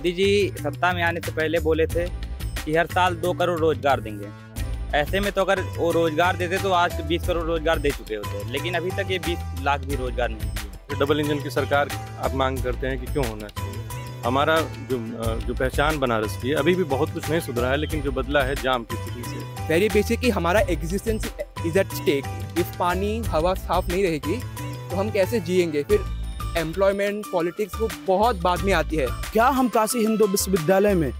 मोदी जी सत्ता में आने से पहले बोले थे कि हर साल 2 करोड़ रोजगार देंगे। ऐसे में तो अगर वो रोजगार देते तो आज 20 करोड़ रोजगार दे चुके होते, लेकिन अभी तक ये 20 लाख भी रोजगार नहीं दिए। डबल इंजन की सरकार आप मांग करते हैं कि क्यों होना चाहिए। हमारा जो पहचान बनारस की है, अभी भी बहुत कुछ नहीं सुधरा है, लेकिन जो बदला है जाम की स्थिति से। वेरी बेसिकली हमारा existence is at stake. If पानी हवा साफ नहीं रहेगी तो हम कैसे जिएंगे। फिर एम्प्लॉयमेंट पॉलिटिक्स वो बहुत बाद में आती है। क्या हम काशी हिंदू विश्वविद्यालय में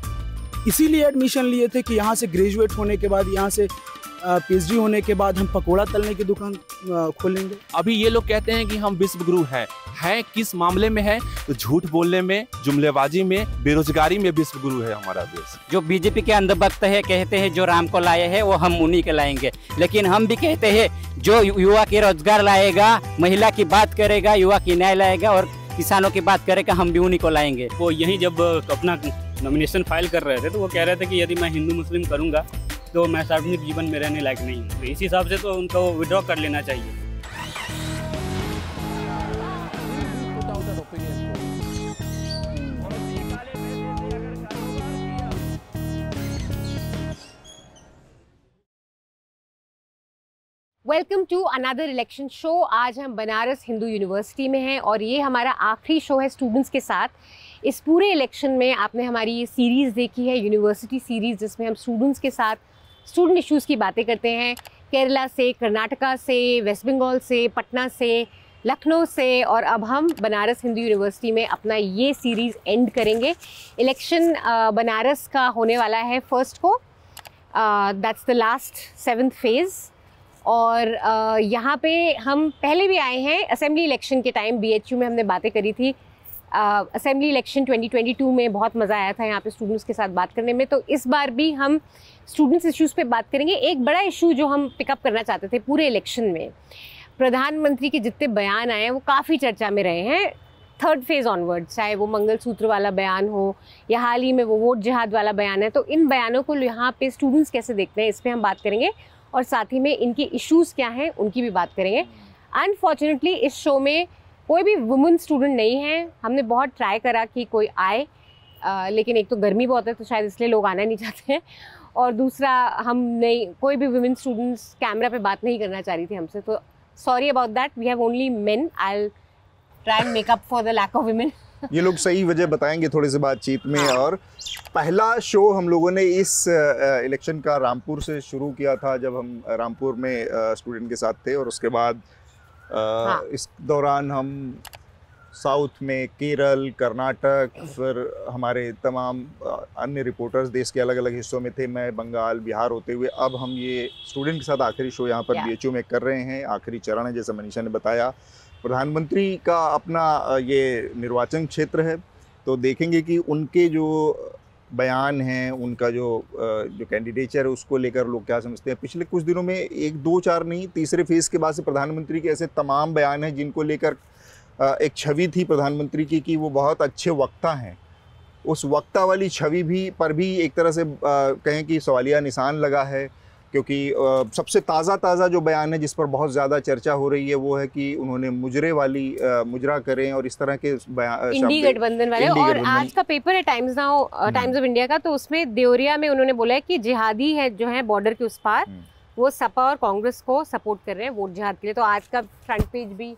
इसीलिए एडमिशन लिए थे कि यहाँ से ग्रेजुएट होने के बाद, यहाँ से पीएचडी होने के बाद हम पकोड़ा तलने की दुकान खोलेंगे। अभी ये लोग कहते हैं कि हम विश्वगुरु हैं किस मामले में है? तो झूठ बोलने में, जुमलेबाजी में, बेरोजगारी में विश्वगुरु है हमारा देश। जो बीजेपी के अंधभक्त है, कहते हैं जो राम को लाए हैं वो हम उन्हीं के लाएंगे, लेकिन हम भी कहते हैं जो युवा के रोजगार लाएगा, महिला की बात करेगा, युवा की न्याय लाएगा और किसानों की बात करेगा, हम भी उन्हीं को लाएंगे। वो यहीं जब अपना नॉमिनेशन फाइल कर रहे थे तो वो कह रहे थे कि यदि मैं हिंदू मुस्लिम करूंगा तो मैं सार्वजनिक जीवन में रहने लायक नहीं हूँ। तो इस हिसाब से तो उनको विड्रॉ कर लेना चाहिए। Welcome to another election show. आज हम बनारस हिंदू यूनिवर्सिटी में हैं और ये हमारा आखिरी शो है स्टूडेंट्स के साथ। इस पूरे इलेक्शन में आपने हमारी ये सीरीज़ देखी है, यूनिवर्सिटी सीरीज़, जिसमें हम स्टूडेंट्स के साथ स्टूडेंट इश्यूज़ की बातें करते हैं। केरला से, कर्नाटका से, वेस्ट बंगाल से, पटना से, लखनऊ से, और अब हम बनारस हिंदू यूनिवर्सिटी में अपना ये सीरीज़ एंड करेंगे। इलेक्शन बनारस का होने वाला है 1 को, that's the last 7th phase. और यहाँ पे हम पहले भी आए हैं असेंबली इलेक्शन के टाइम, BHU में हमने बातें करी थी। असेंबली इलेक्शन 2022 में बहुत मज़ा आया था यहाँ पे स्टूडेंट्स के साथ बात करने में। तो इस बार भी हम स्टूडेंट्स इश्यूज़ पे बात करेंगे। एक बड़ा इशू जो हम पिकअप करना चाहते थे पूरे इलेक्शन में, प्रधानमंत्री के जितने बयान आए हैं वो काफ़ी चर्चा में रहे हैं 3rd फेज़ ऑनवर्ड, चाहे वो मंगलसूत्र वाला बयान हो या हाल ही में वो वोट जिहाद वाला बयान है। तो इन बयानों को यहाँ पे स्टूडेंट्स कैसे देखते हैं, इस पर हम बात करेंगे और साथ ही में इनके इश्यूज़ क्या हैं उनकी भी बात करेंगे। अनफॉर्चुनेटली इस शो में कोई भी वुमेन स्टूडेंट नहीं है। हमने बहुत ट्राई करा कि कोई आए, लेकिन एक तो गर्मी बहुत है तो शायद इसलिए लोग आना नहीं चाहते हैं, और दूसरा हम नहीं, कोई भी वुमेन स्टूडेंट्स कैमरा पे बात नहीं करना चाह रही थी हमसे। तो sorry about that, we have only men. I will try and make up for the lack of women. ये लोग सही वजह बताएंगे थोड़ी सी बातचीत में। और पहला शो हम लोगों ने इस इलेक्शन का रामपुर से शुरू किया था, जब हम रामपुर में स्टूडेंट के साथ थे, और उसके बाद इस दौरान हम साउथ में केरल, कर्नाटक, फिर हमारे तमाम अन्य रिपोर्टर्स देश के अलग अलग हिस्सों में थे। मैं बंगाल, बिहार होते हुए अब हम ये स्टूडेंट के साथ आखिरी शो यहाँ पर BHU में कर रहे हैं। आखिरी चरण है, जैसा मनीषा ने बताया। प्रधानमंत्री का अपना ये निर्वाचन क्षेत्र है, तो देखेंगे कि उनके जो बयान हैं, उनका जो कैंडिडेचर है, उसको लेकर लोग क्या समझते हैं। पिछले कुछ दिनों में 1, 2, 4 नहीं, तीसरे फेज़ के बाद से प्रधानमंत्री के ऐसे तमाम बयान हैं जिनको लेकर एक छवि थी प्रधानमंत्री की कि वो बहुत अच्छे वक्ता हैं। उस वक्ता वाली छवि पर भी एक तरह से कहें कि सवालिया निशान लगा है, क्योंकि सबसे ताज़ा जो बयान है जिस पर बहुत ज़्यादा चर्चा हो रही है वो है कि उन्होंने मुजरा करें और इस तरह के इंडी गठबंधन वाले। और आज का पेपर है टाइम्स ऑफ इंडिया का, तो उसमें देवरिया में उन्होंने बोला है कि जिहादी है जो है बॉर्डर के उस पार, वो सपा और कांग्रेस को सपोर्ट कर रहे हैं वोट जिहाद के लिए। तो आज का फ्रंट पेज भी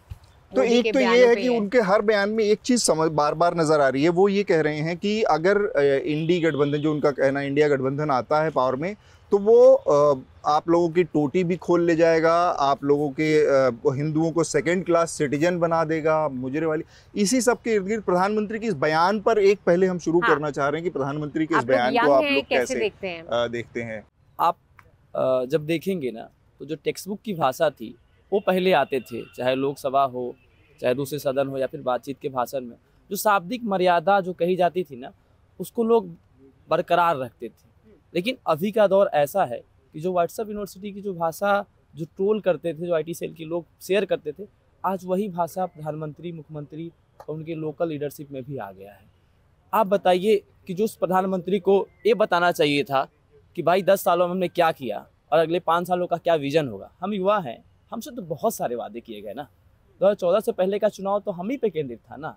तो एक तो ये है कि उनके हर बयान में एक चीज़ बार बार नज़र आ रही है। वो ये कह रहे हैं कि अगर इंडी गठबंधन, जो उनका कहना इंडिया गठबंधन आता है पावर में, तो वो आप लोगों की टोटी भी खोल ले जाएगा, आप लोगों के हिंदुओं को 2nd क्लास सिटीजन बना देगा, मुजरे वाली। इसी सब के इर्द गिर्द प्रधानमंत्री के इस बयान पर एक पहले हम शुरू करना चाह रहे हैं कि प्रधानमंत्री के इस बयान को आप लोग कैसे देखते हैं। आप जब देखेंगे ना, तो जो टेक्स्ट बुक की भाषा थी वो पहले आते थे, चाहे लोकसभा हो, चाहे दूसरे सदन हो, या फिर बातचीत के भाषण में जो शाब्दिक मर्यादा जो कही जाती थी ना, उसको लोग बरकरार रखते थे। लेकिन अभी का दौर ऐसा है कि जो व्हाट्सएप यूनिवर्सिटी की जो भाषा जो ट्रोल करते थे, जो IT सेल के लोग शेयर करते थे, आज वही भाषा प्रधानमंत्री, मुख्यमंत्री और उनके लोकल लीडरशिप में भी आ गया है। आप बताइए कि जो उस प्रधानमंत्री को ये बताना चाहिए था कि भाई 10 सालों में हमने क्या किया और अगले 5 सालों का क्या विजन होगा। हम युवा हैं, हमसे तो बहुत सारे वादे किए गए ना। 2014 से पहले का चुनाव तो हम ही पे केंद्रित था ना।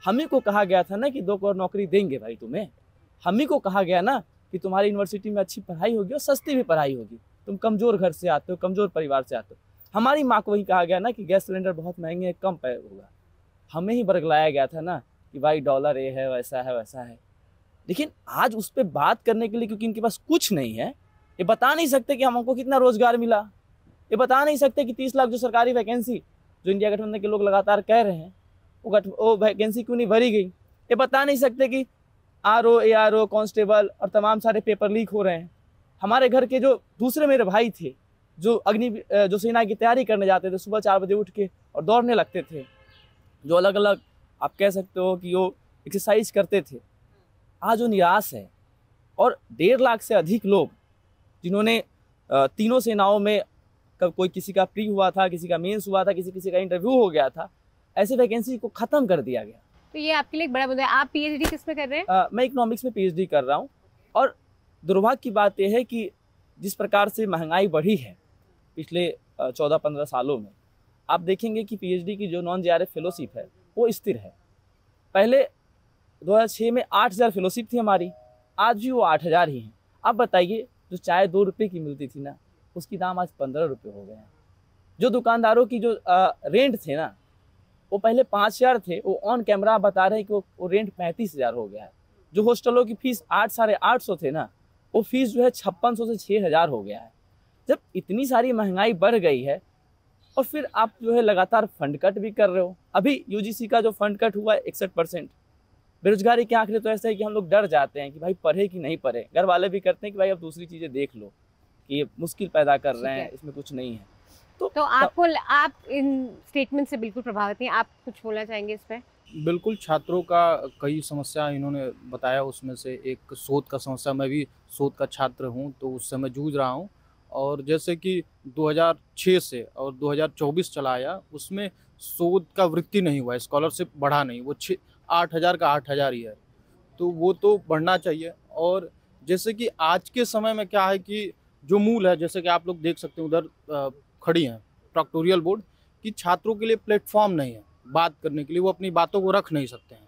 हम ही को कहा गया था ना कि 2 करोड़ नौकरी देंगे भाई तुम्हें, हम ही को कहा गया ना कि तुम्हारी यूनिवर्सिटी में अच्छी पढ़ाई होगी और सस्ती भी पढ़ाई होगी, तुम कमज़ोर घर से आते हो, कमज़ोर परिवार से आते हो। हमारी माँ को वही कहा गया ना कि गैस सिलेंडर बहुत महंगे हैं, कम पे होगा। हमें ही बरगलाया गया था ना कि भाई डॉलर ये है, वैसा है, वैसा है। लेकिन आज उस पर बात करने के लिए, क्योंकि इनके पास कुछ नहीं है, ये बता नहीं सकते कि हमको कितना रोजगार मिला, ये बता नहीं सकते कि 30 लाख जो सरकारी वैकेंसी जो इंडिया गठबंधन के लोग लगातार कह रहे हैं वो वैकेंसी क्यों नहीं भरी गई। ये बता नहीं सकते कि RO ARO कांस्टेबल और तमाम सारे पेपर लीक हो रहे हैं। हमारे घर के जो दूसरे मेरे भाई थे जो सेना की तैयारी करने जाते थे, सुबह 4 बजे उठ के और दौड़ने लगते थे, जो अलग अलग आप कह सकते हो कि वो एक्सरसाइज करते थे, आज वो निराश है। और 1.5 लाख से अधिक लोग जिन्होंने तीनों सेनाओं में कोई किसी का प्री हुआ था, किसी का मेंस हुआ था, किसी का इंटरव्यू हो गया था, ऐसे वैकेंसी को ख़त्म कर दिया गया। तो ये आपके लिए एक बड़ा मुद्दा है। आप PhD किस में कर रहे हैं? मैं इकोनॉमिक्स में PhD कर रहा हूँ। और दुर्भाग्य की बात यह है कि जिस प्रकार से महंगाई बढ़ी है पिछले 14-15 सालों में, आप देखेंगे कि PhD की जो नॉन JRF फेलोशिप है वो स्थिर है। पहले 2006 में 8,000 फेलोशिप थी हमारी, आज भी वो 8,000 ही है। आप बताइए, जो चाय 2 रुपये की मिलती थी ना, उसकी दाम आज 15 रुपये हो गए हैं। जो दुकानदारों की जो रेंट थे ना, वो पहले 5,000 थे, वो ऑन कैमरा बता रहे हैं कि वो रेंट 35,000 हो गया है। जो हॉस्टलों की फीस 800-850 थे ना, वो फीस जो है 5600 से 6,000 हो गया है। जब इतनी सारी महंगाई बढ़ गई है और फिर आप जो है लगातार फंड कट भी कर रहे हो। अभी UGC का जो फंड कट हुआ है 61%। बेरोजगारी के आंकड़े तो ऐसे है कि हम लोग डर जाते हैं कि भाई पढ़े कि नहीं पढ़े। घर वाले भी करते हैं कि भाई अब दूसरी चीज़ें देख लो कि ये मुश्किल पैदा कर रहे हैं, इसमें कुछ नहीं है। तो आप इन स्टेटमेंट से बिल्कुल प्रभावित हैं, आप कुछ बोलना चाहेंगे इस पे? बिल्कुल, छात्रों का कई समस्या इन्होंने बताया, उसमें से एक शोध का समस्या। मैं भी शोध का छात्र हूं, तो उससे मैं जूझ रहा हूं। और जैसे कि 2006 से और 2024 चला आया, उसमें शोध का वृद्धि नहीं हुआ है, स्कॉलरशिप बढ़ा नहीं, वो 8,000 का 8,000 ही है। तो वो तो बढ़ना चाहिए। और जैसे कि आज के समय में क्या है कि जो मूल है, जैसे कि आप लोग देख सकते हैं उधर खड़ी हैं प्रोक्टोरियल बोर्ड, कि छात्रों के लिए प्लेटफॉर्म नहीं है बात करने के लिए, वो अपनी बातों को रख नहीं सकते हैं।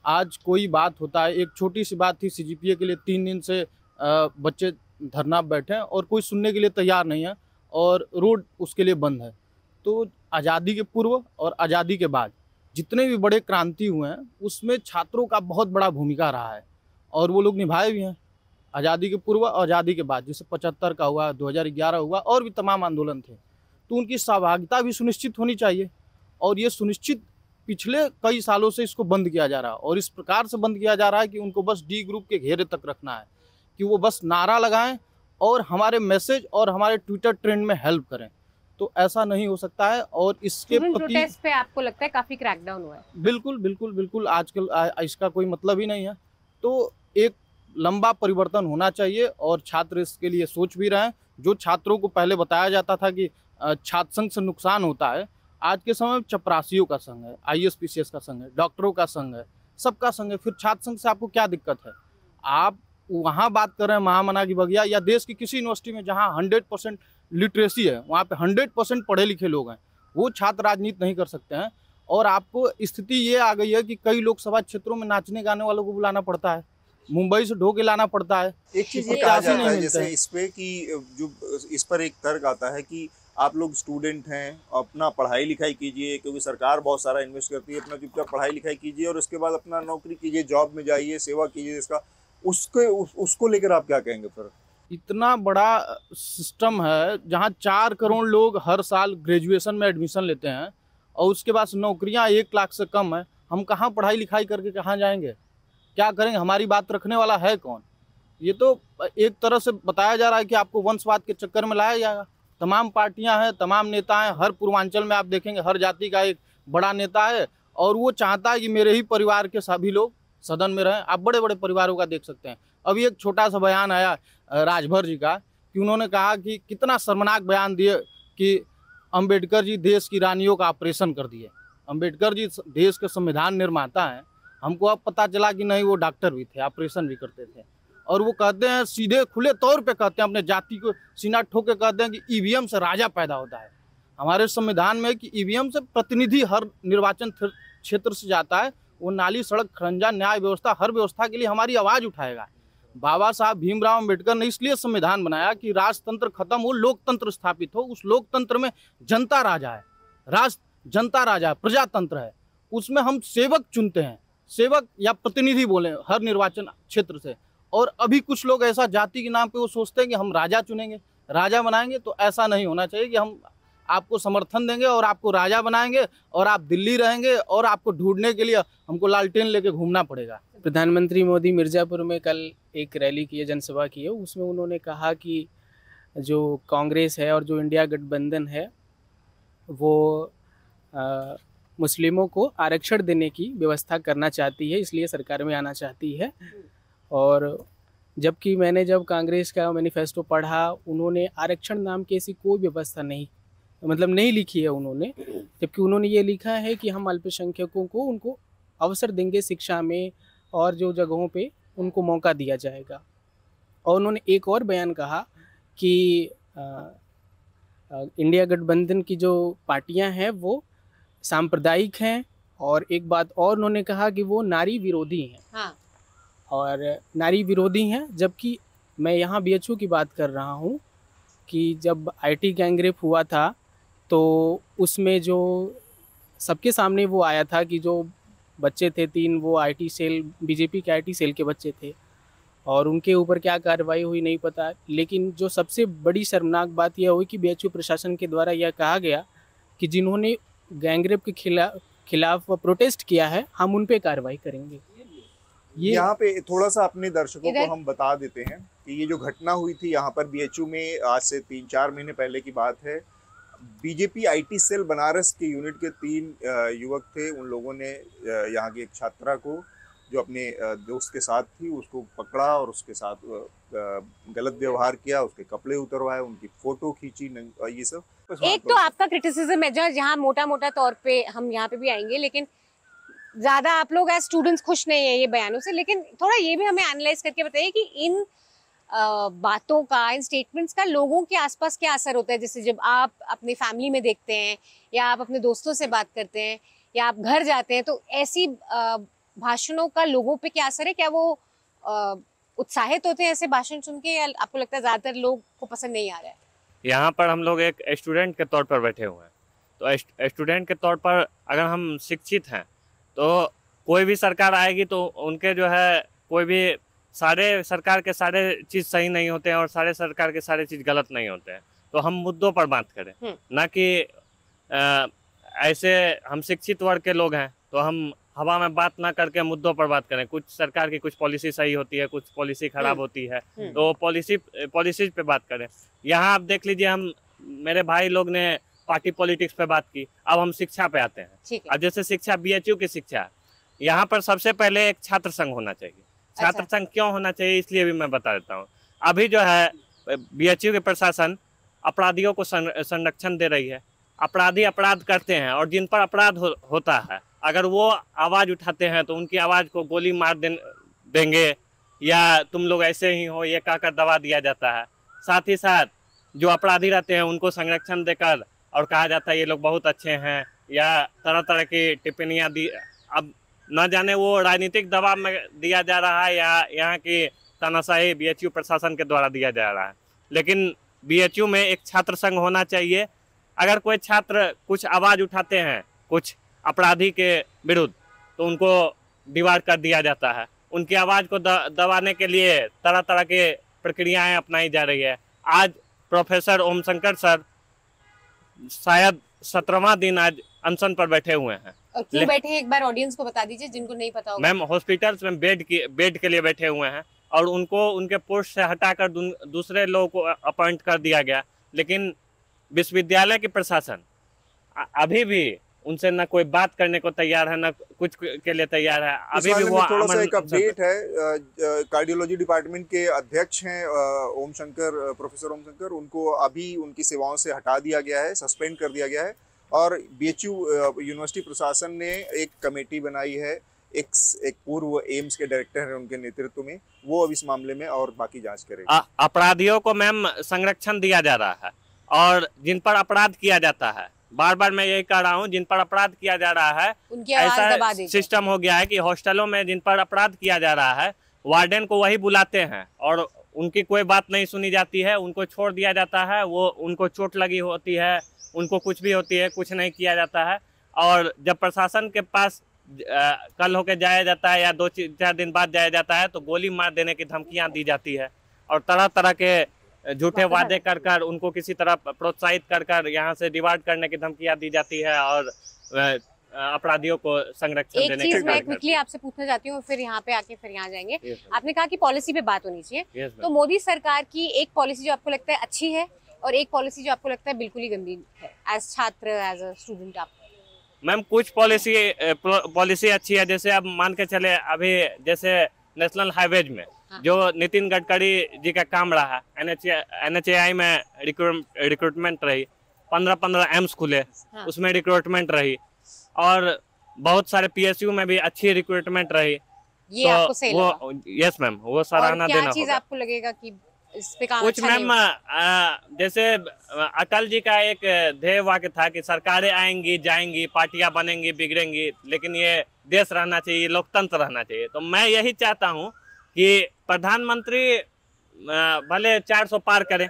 आज कोई बात होता है, एक छोटी सी बात थी, CGPA के लिए 3 दिन से बच्चे धरना बैठे हैं और कोई सुनने के लिए तैयार नहीं है और रोड उसके लिए बंद है। तो आज़ादी के पूर्व और आज़ादी के बाद जितने भी बड़े क्रांति हुए हैं, उसमें छात्रों का बहुत बड़ा भूमिका रहा है और वो लोग निभाए भी हैं। आज़ादी के पूर्व और आज़ादी के बाद, जैसे 75 का हुआ, 2011 हुआ, और भी तमाम आंदोलन थे, तो उनकी सहभागिता भी सुनिश्चित होनी चाहिए। और ये सुनिश्चित पिछले कई सालों से इसको बंद किया जा रहा है, और इस प्रकार से बंद किया जा रहा है कि उनको बस D ग्रुप के घेरे तक रखना है, कि वो बस नारा लगाएं और हमारे मैसेज और हमारे ट्विटर ट्रेंड में हेल्प करें। तो ऐसा नहीं हो सकता है। और इसके प्रति प्रोटेस्ट पे आपको लगता है काफ़ी क्रैकडाउन हुआ है? बिल्कुल बिल्कुल बिल्कुल, आजकल इसका कोई मतलब ही नहीं है। तो एक लंबा परिवर्तन होना चाहिए और छात्र इसके लिए सोच भी रहे हैं। जो छात्रों को पहले बताया जाता था कि छात्र संघ से नुकसान होता है, आज के समय में चपरासियों का संघ है, IAS-PCS का संघ है, डॉक्टरों का संघ है, सबका संघ है। फिर छात्र संघ से आपको क्या दिक्कत है? आप वहाँ बात कर रहे हैं महामना की बगिया, या देश की किसी यूनिवर्सिटी में जहाँ 100% लिटरेसी है, वहाँ पे 100% पढ़े लिखे लोग हैं, वो छात्र राजनीति नहीं कर सकते हैं। और आपको स्थिति ये आ गई है कि कई लोकसभा क्षेत्रों में नाचने गाने वालों को बुलाना पड़ता है, मुंबई से ढो के लाना पड़ता है। एक चीज ये कहा जाता है जैसे इस पे कि जो इस पर एक तर्क आता है कि आप लोग स्टूडेंट हैं, अपना पढ़ाई लिखाई कीजिए, क्योंकि सरकार बहुत सारा इन्वेस्ट करती है, अपना चुपचाप पढ़ाई लिखाई कीजिए और उसके बाद अपना नौकरी कीजिए, जॉब में जाइए, सेवा कीजिए। इसका उसको लेकर आप क्या कहेंगे? फिर इतना बड़ा सिस्टम है जहाँ 4 करोड़ लोग हर साल ग्रेजुएशन में एडमिशन लेते हैं और उसके बाद नौकरियाँ 1 लाख से कम है। हम कहाँ पढ़ाई लिखाई करके कहाँ जाएंगे? क्या करेंगे? हमारी बात रखने वाला है कौन? ये तो एक तरह से बताया जा रहा है कि आपको वंशवाद के चक्कर में लाया जाएगा। तमाम पार्टियां हैं, तमाम नेता हैं, हर पूर्वांचल में आप देखेंगे हर जाति का एक बड़ा नेता है और वो चाहता है कि मेरे ही परिवार के सभी लोग सदन में रहें। आप बड़े बड़े परिवारों का देख सकते हैं। अभी एक छोटा सा बयान आया राजभर जी का कि उन्होंने कहा कि कितना शर्मनाक बयान दिए कि अंबेडकर जी देश की रानियों का ऑपरेशन कर दिए। अंबेडकर जी देश के संविधान निर्माता हैं। हमको अब पता चला कि नहीं, वो डॉक्टर भी थे, ऑपरेशन भी करते थे। और वो कहते हैं, सीधे खुले तौर पे कहते हैं, अपने जाति को सीना ठोक के कहते हैं कि EVM से राजा पैदा होता है। हमारे संविधान में कि EVM से प्रतिनिधि हर निर्वाचन क्षेत्र से जाता है, वो नाली, सड़क, खरंजा, न्याय व्यवस्था, हर व्यवस्था के लिए हमारी आवाज़ उठाएगा। बाबा साहब भीमराव अम्बेडकर ने इसलिए संविधान बनाया कि राजतंत्र खत्म हो, लोकतंत्र स्थापित हो। उस लोकतंत्र में जनता राजा है, जनता राजा है, प्रजातंत्र है। उसमें हम सेवक चुनते हैं, सेवक या प्रतिनिधि बोले हर निर्वाचन क्षेत्र से। और अभी कुछ लोग ऐसा जाति के नाम पे वो सोचते हैं कि हम राजा चुनेंगे, राजा बनाएंगे। तो ऐसा नहीं होना चाहिए कि हम आपको समर्थन देंगे और आपको राजा बनाएंगे और आप दिल्ली रहेंगे और आपको ढूंढने के लिए हमको लालटेन लेके घूमना पड़ेगा। प्रधानमंत्री मोदी मिर्ज़ापुर में कल एक रैली की है, जनसभा की है। उसमें उन्होंने कहा कि जो कांग्रेस है और जो इंडिया गठबंधन है वो मुस्लिमों को आरक्षण देने की व्यवस्था करना चाहती है, इसलिए सरकार में आना चाहती है। और जबकि मैंने जब कांग्रेस का मैनिफेस्टो पढ़ा, उन्होंने आरक्षण नाम की ऐसी कोई व्यवस्था नहीं लिखी है उन्होंने। जबकि उन्होंने ये लिखा है कि हम अल्पसंख्यकों को उनको अवसर देंगे शिक्षा में और जो जगहों पे उनको मौका दिया जाएगा। और उन्होंने एक और बयान कहा कि इंडिया गठबंधन की जो पार्टियां हैं वो सांप्रदायिक हैं। और एक बात और उन्होंने कहा कि वो नारी विरोधी हैं। हाँ। और नारी विरोधी हैं, जबकि मैं यहाँ BHU की बात कर रहा हूँ कि जब IT गैंगरेप हुआ था तो उसमें जो सबके सामने वो आया था कि जो बच्चे थे 3, वो IT सेल, BJP के IT सेल के बच्चे थे और उनके ऊपर क्या कार्रवाई हुई नहीं पता। लेकिन जो सबसे बड़ी शर्मनाक बात यह हुई कि BHU प्रशासन के द्वारा यह कहा गया कि जिन्होंने गैंगरेप के खिलाफ प्रोटेस्ट किया है हम उन पे कार्रवाई करेंगे। ये यहाँ पे थोड़ा सा अपने दर्शकों को हम बता देते हैं कि ये जो घटना हुई थी यहाँ पर BHU में आज से 3-4 महीने पहले की बात है। BJP IT सेल बनारस के यूनिट के 3 युवक थे। उन लोगों ने यहाँ की एक छात्रा को जो अपने दोस्त के साथ थी उसको पकड़ा और उसके साथ गलत व्यवहार किया, उसके कपड़े उतरवाए, उनकी फोटो खींची, ये सब। एक तो आपका क्रिटिसिज्म है जहाँ मोटा मोटा तौर पे हम यहाँ पे भी आएंगे, लेकिन ज्यादा आप लोग एज स्टूडेंट्स खुश नहीं है ये बयानों से। लेकिन थोड़ा ये भी हमें एनालाइज करके बताइए कि इन बातों का, इन स्टेटमेंट्स का लोगों के आसपास क्या असर होता है। जैसे जब आप अपनी फैमिली में देखते हैं या आप अपने दोस्तों से बात करते हैं या आप घर जाते हैं, तो ऐसी भाषणों का लोगों पे क्या असर है? क्या वो उत्साहित होते हैं ऐसे भाषण सुन के, या आपको लगता है ज्यादातर लोग को पसंद नहीं आ रहा है? यहाँ पर हम लोग एक स्टूडेंट के तौर पर बैठे हुए हैं, तो स्टूडेंट के तौर पर अगर हम शिक्षित हैं तो कोई भी सरकार आएगी तो उनके जो है कोई भी सारे सरकार के सारे चीज़ सही नहीं होते हैं और सारे सरकार के सारे चीज़ गलत नहीं होते हैं। तो हम मुद्दों पर बात करें, ना कि ऐसे हम शिक्षित वर्ग के लोग हैं तो हम हवा में बात ना करके मुद्दों पर बात करें। कुछ सरकार की कुछ पॉलिसी सही होती है, कुछ पॉलिसी खराब होती है, तो पॉलिसीज पे बात करें। यहाँ आप देख लीजिए, हम मेरे भाई लोग ने पार्टी पॉलिटिक्स पे बात की, अब हम शिक्षा पे आते हैं। अब जैसे शिक्षा, BHU की शिक्षा, यहाँ पर सबसे पहले एक छात्र संघ होना चाहिए। छात्र संघ क्यों होना चाहिए इसलिए भी मैं बता देता हूँ। अभी जो है BHU के प्रशासन अपराधियों को संरक्षण दे रही है। अपराधी अपराध करते हैं और जिन पर अपराध होता है अगर वो आवाज़ उठाते हैं तो उनकी आवाज़ को गोली मार देंगे या तुम लोग ऐसे ही हो ये कहकर दबा दिया जाता है। साथ ही साथ जो अपराधी रहते हैं उनको संरक्षण देकर और कहा जाता है ये लोग बहुत अच्छे हैं, या तरह तरह की टिप्पणियाँ दी। अब न जाने वो राजनीतिक दबाव में दिया जा रहा है या यहाँ की तानाशाही BHU प्रशासन के द्वारा दिया जा रहा है। लेकिन BHU में एक छात्र संघ होना चाहिए। अगर कोई छात्र कुछ आवाज़ उठाते हैं कुछ अपराधी के विरुद्ध तो उनको डिवार कर दिया जाता है। उनकी आवाज़ को दबाने के लिए तरह तरह के प्रक्रियाएं अपनाई जा रही है। आज प्रोफेसर ओम शंकर सर शायद 17वां दिन आज अनशन पर बैठे हुए हैं। और क्यों बैठे हैं एक बार ऑडियंस को बता दीजिए जिनको नहीं पता होगा। मैम, हॉस्पिटल्स में बेड के लिए बैठे हुए हैं और उनको उनके पोस्ट से हटाकर दूसरे लोगों को अपॉइंट कर दिया गया। लेकिन विश्वविद्यालय की प्रशासन अभी भी उनसे ना कोई बात करने को तैयार है, ना कुछ के लिए तैयार है। अभी भी वो थोड़ा सा एक अपडेट है। कार्डियोलॉजी डिपार्टमेंट के अध्यक्ष हैं प्रोफेसर ओम शंकर, उनको अभी उनकी सेवाओं से हटा दिया गया है, सस्पेंड कर दिया गया है। और BHU यूनिवर्सिटी प्रशासन ने एक कमेटी बनाई है, एक पूर्व एम्स के डायरेक्टर हैं उनके नेतृत्व में, वो अब इस मामले में और बाकी जांच करेगा। अपराधियों को मैम संरक्षण दिया जा रहा है और जिन पर अपराध किया जाता है बार बार मैं यही कह रहा हूँ, जिन पर अपराध किया जा रहा है उनकी आवाज दबा ऐसा देते हैं। सिस्टम हो गया है कि हॉस्टलों में जिन पर अपराध किया जा रहा है वार्डन को वही बुलाते हैं और उनकी कोई बात नहीं सुनी जाती है, उनको छोड़ दिया जाता है। वो उनको चोट लगी होती है, उनको कुछ भी होती है, कुछ नहीं किया जाता है। और जब प्रशासन के पास कल होके जाया जाता है या 2-4 दिन बाद जाया जाता है तो गोली मार देने की धमकियां दी जाती है और तरह तरह के झूठे वादे कर कर उनको किसी तरह प्रोत्साहित कर कर यहाँ से डिवार्ड करने की धमकियां दी जाती है और अपराधियों को संरक्षण एक देने चीज की मैं कार्य क्विकली आपसे पूछना चाहती हूँ, फिर यहाँ पे आके फिर यहाँ जाएंगे। आपने कहा कि पॉलिसी पे बात होनी चाहिए, Yes, ma'am. तो मोदी सरकार की एक पॉलिसी जो आपको लगता है अच्छी है और एक पॉलिसी जो आपको लगता है बिल्कुल ही गंदी है, एज छात्र एज अ स्टूडेंट आप? मैम कुछ पॉलिसी अच्छी है, जैसे अब मान के चले अभी जैसे नेशनल हाईवेज में जो नितिन गडकरी जी का काम रहा, NHAI में रिक्रूटमेंट रही, 15 एम्स खुले, उसमें रिक्रूटमेंट रही और बहुत सारे PSU में भी अच्छी रिक्रूटमेंट रही। ये तो आपको सही लगा? वो यस मैम, वो सराहना देना क्या चीज होगा। आपको लगेगा कि इस पे काम कुछ अच्छा नहीं मैम हुआ? जैसे अटल जी का एक ध्येय वाक्य था कि सरकारें आएंगी जाएंगी, पार्टियां बनेंगी बिगड़ेंगी, लेकिन ये देश रहना चाहिए, लोकतंत्र रहना चाहिए। तो मैं यही चाहता हूँ कि प्रधानमंत्री भले 400 पार करें,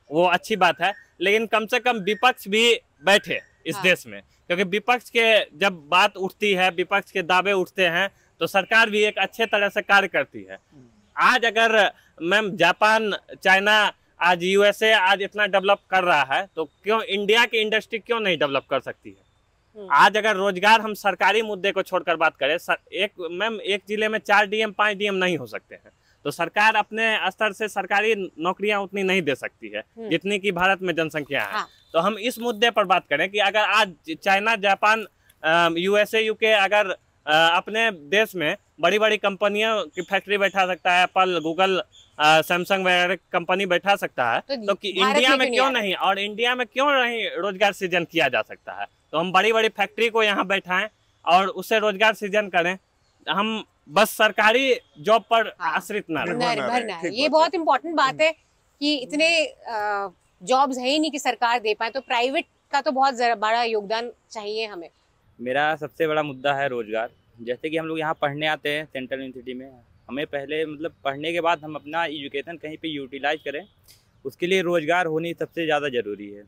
वो अच्छी बात है, लेकिन कम से कम विपक्ष भी बैठे इस देश में, क्योंकि विपक्ष के जब बात उठती है, विपक्ष के दावे उठते हैं तो सरकार भी एक अच्छे तरह से कार्य करती है। आज अगर मैम जापान, चाइना, आज USA आज इतना डेवलप कर रहा है तो क्यों इंडिया की इंडस्ट्री क्यों नहीं डेवलप कर सकती है? आज अगर रोजगार हम सरकारी मुद्दे को छोड़कर बात करें, एक जिले में 4 DM 5 DM नहीं हो सकते हैं, तो सरकार अपने स्तर से सरकारी नौकरियां उतनी नहीं दे सकती है जितनी की भारत में जनसंख्या है। तो हम इस मुद्दे पर बात करें कि अगर आज चाइना, जापान, USA, UK अगर अपने देश में बड़ी बड़ी कंपनियों की फैक्ट्री बैठा सकता है, एप्पल, गूगल, सैमसंग वगैरह कंपनी बैठा सकता है, तो कि इंडिया में क्यों नहीं, और इंडिया में क्यों नहीं रोजगार सृजन किया जा सकता है? तो हम बड़ी बड़ी फैक्ट्री को यहाँ बैठाएं और उससे रोजगार सृजन करें। हम बस सरकारी जॉब पर आश्रित ना रहें। ये बहुत इंपॉर्टेंट बात है कि इतने जॉब्स है ही नहीं कि सरकार दे पाए, तो प्राइवेट का तो बहुत बड़ा योगदान चाहिए हमें। मेरा सबसे बड़ा मुद्दा है रोजगार। जैसे कि हम लोग यहाँ पढ़ने आते हैं सेंट्रल यूनिवर्सिटी में, हमें पहले मतलब पढ़ने के बाद हम अपना एजुकेशन कहीं पे यूटिलाइज करें, उसके लिए रोज़गार होनी सबसे ज़्यादा ज़रूरी है।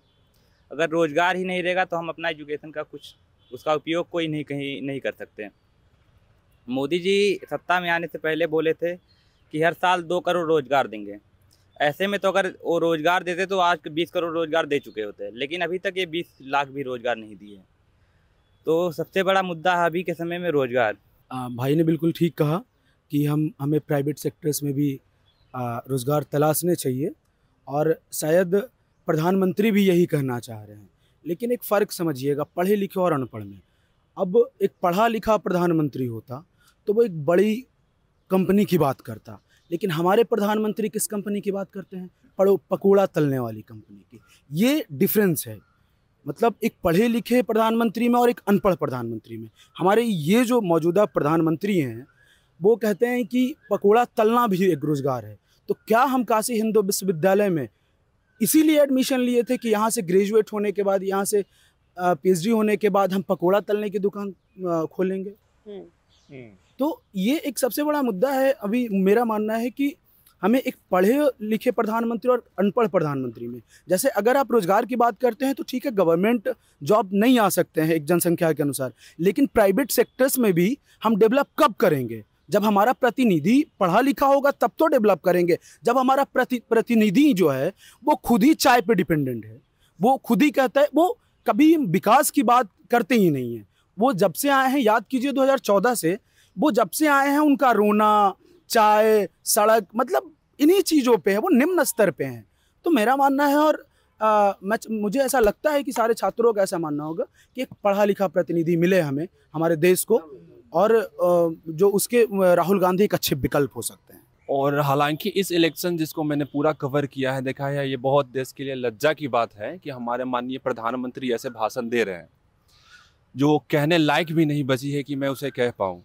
अगर रोज़गार ही नहीं रहेगा तो हम अपना एजुकेशन का कुछ उसका उपयोग कोई नहीं कहीं नहीं कर सकते। मोदी जी सत्ता में आने से पहले बोले थे कि हर साल 2 करोड़ रोज़गार देंगे। ऐसे में तो अगर वो रोज़गार देते तो आज 20 करोड़ रोज़गार दे चुके होते, लेकिन अभी तक ये 20 लाख भी रोज़गार नहीं दिए। तो सबसे बड़ा मुद्दा है अभी के समय में रोज़गार। भाई ने बिल्कुल ठीक कहा कि हमें प्राइवेट सेक्टर्स में भी रोज़गार तलाशने चाहिए, और शायद प्रधानमंत्री भी यही कहना चाह रहे हैं। लेकिन एक फ़र्क समझिएगा पढ़े लिखे और अनपढ़ में। अब एक पढ़ा लिखा प्रधानमंत्री होता तो वो एक बड़ी कंपनी की बात करता, लेकिन हमारे प्रधानमंत्री किस कंपनी की बात करते हैं? पकोड़ा तलने वाली कंपनी की। ये डिफरेंस है, मतलब एक पढ़े लिखे प्रधानमंत्री में और एक अनपढ़ प्रधानमंत्री में। हमारे ये जो मौजूदा प्रधानमंत्री हैं वो कहते हैं कि पकोड़ा तलना भी एक रोज़गार है। तो क्या हम काशी हिंदू विश्वविद्यालय में इसीलिए एडमिशन लिए थे कि यहाँ से ग्रेजुएट होने के बाद, यहाँ से PhD होने के बाद हम पकोड़ा तलने की दुकान खोलेंगे? तो ये एक सबसे बड़ा मुद्दा है। अभी मेरा मानना है कि हमें एक पढ़े लिखे प्रधानमंत्री और अनपढ़ प्रधानमंत्री में, जैसे अगर आप रोजगार की बात करते हैं तो ठीक है, गवर्नमेंट जॉब नहीं आ सकते हैं एक जनसंख्या के अनुसार, लेकिन प्राइवेट सेक्टर्स में भी हम डेवलप कब करेंगे? जब हमारा प्रतिनिधि पढ़ा लिखा होगा तब तो डेवलप करेंगे। जब हमारा प्रतिनिधि जो है वो खुद ही चाय पे डिपेंडेंट है, वो खुद ही कहता है, वो कभी विकास की बात करते ही नहीं है। वो जब से आए हैं, याद कीजिए 2014 से, वो जब से आए हैं उनका रोना, चाय, सड़क, मतलब इन्हीं चीज़ों पे है, वो निम्न स्तर पे हैं। तो मेरा मानना है, और मुझे ऐसा लगता है कि सारे छात्रों का ऐसा मानना होगा कि एक पढ़ा लिखा प्रतिनिधि मिले हमें, हमारे देश को, और जो उसके राहुल गांधी एक अच्छे विकल्प हो सकते हैं। और हालांकि इस इलेक्शन जिसको मैंने पूरा कवर किया है, देखा है, ये बहुत देश के लिए लज्जा की बात है कि हमारे माननीय प्रधानमंत्री ऐसे भाषण दे रहे हैं जो कहने लायक भी नहीं बची है कि मैं उसे कह पाऊँ।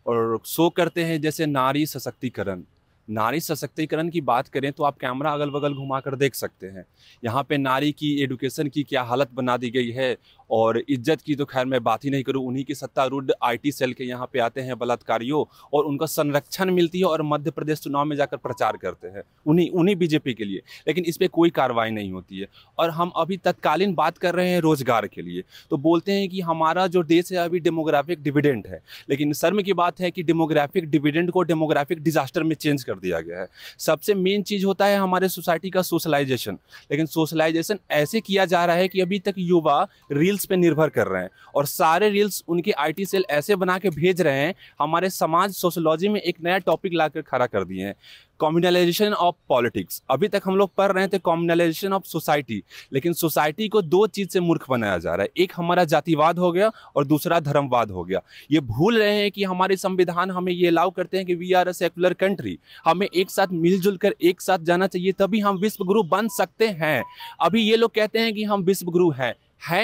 और शो करते हैं जैसे नारी सशक्तिकरण, नारी सशक्तिकरण की बात करें तो आप कैमरा अगल बगल घुमा कर देख सकते हैं। यहाँ पे नारी की एडुकेशन की क्या हालत बना दी गई है, और इज्जत की तो खैर मैं बात ही नहीं करूँ। उन्हीं के सत्तारूढ़ IT सेल के यहाँ पे आते हैं बलात्कारियों, और उनका संरक्षण मिलती है और मध्य प्रदेश चुनाव में जाकर प्रचार करते हैं उन्हीं बीजेपी के लिए, लेकिन इस पर कोई कार्रवाई नहीं होती है। और हम अभी तत्कालीन बात कर रहे हैं रोजगार के लिए, तो बोलते हैं कि हमारा जो देश है अभी डेमोग्राफिक डिविडेंड है, लेकिन शर्म की बात है कि डेमोग्राफिक डिविडेंड को डेमोग्राफिक डिजास्टर में चेंज कर दिया गया है। सबसे मेन चीज होता है हमारे सोसाइटी का सोशलाइजेशन, लेकिन सोशलाइजेशन ऐसे किया जा रहा है कि अभी तक युवा रील्स पे निर्भर कर रहे हैं, और सारे रील्स उनके IT सेल ऐसे बना के भेज रहे हैं, हमारे समाज सोशोलॉजी में एक नया टॉपिक लाकर खड़ा कर दिए हैं, कम्युनलाइजेशन ऑफ पॉलिटिक्स। अभी तक हम लोग पढ़ रहे थे कम्युनलाइजेशन ऑफ सोसाइटी, लेकिन सोसाइटी को दो चीज से मूर्ख बनाया जा रहा है, एक हमारा जातिवाद हो गया और दूसरा धर्मवाद हो गया। ये भूल रहे हैं कि हमारे संविधान हमें ये अलाउ करते हैं कि we are a secular country, हमें एक साथ मिलजुल कर एक साथ जाना चाहिए, तभी हम विश्व गुरु बन सकते हैं। अभी ये लोग कहते हैं कि हम विश्व गुरु हैं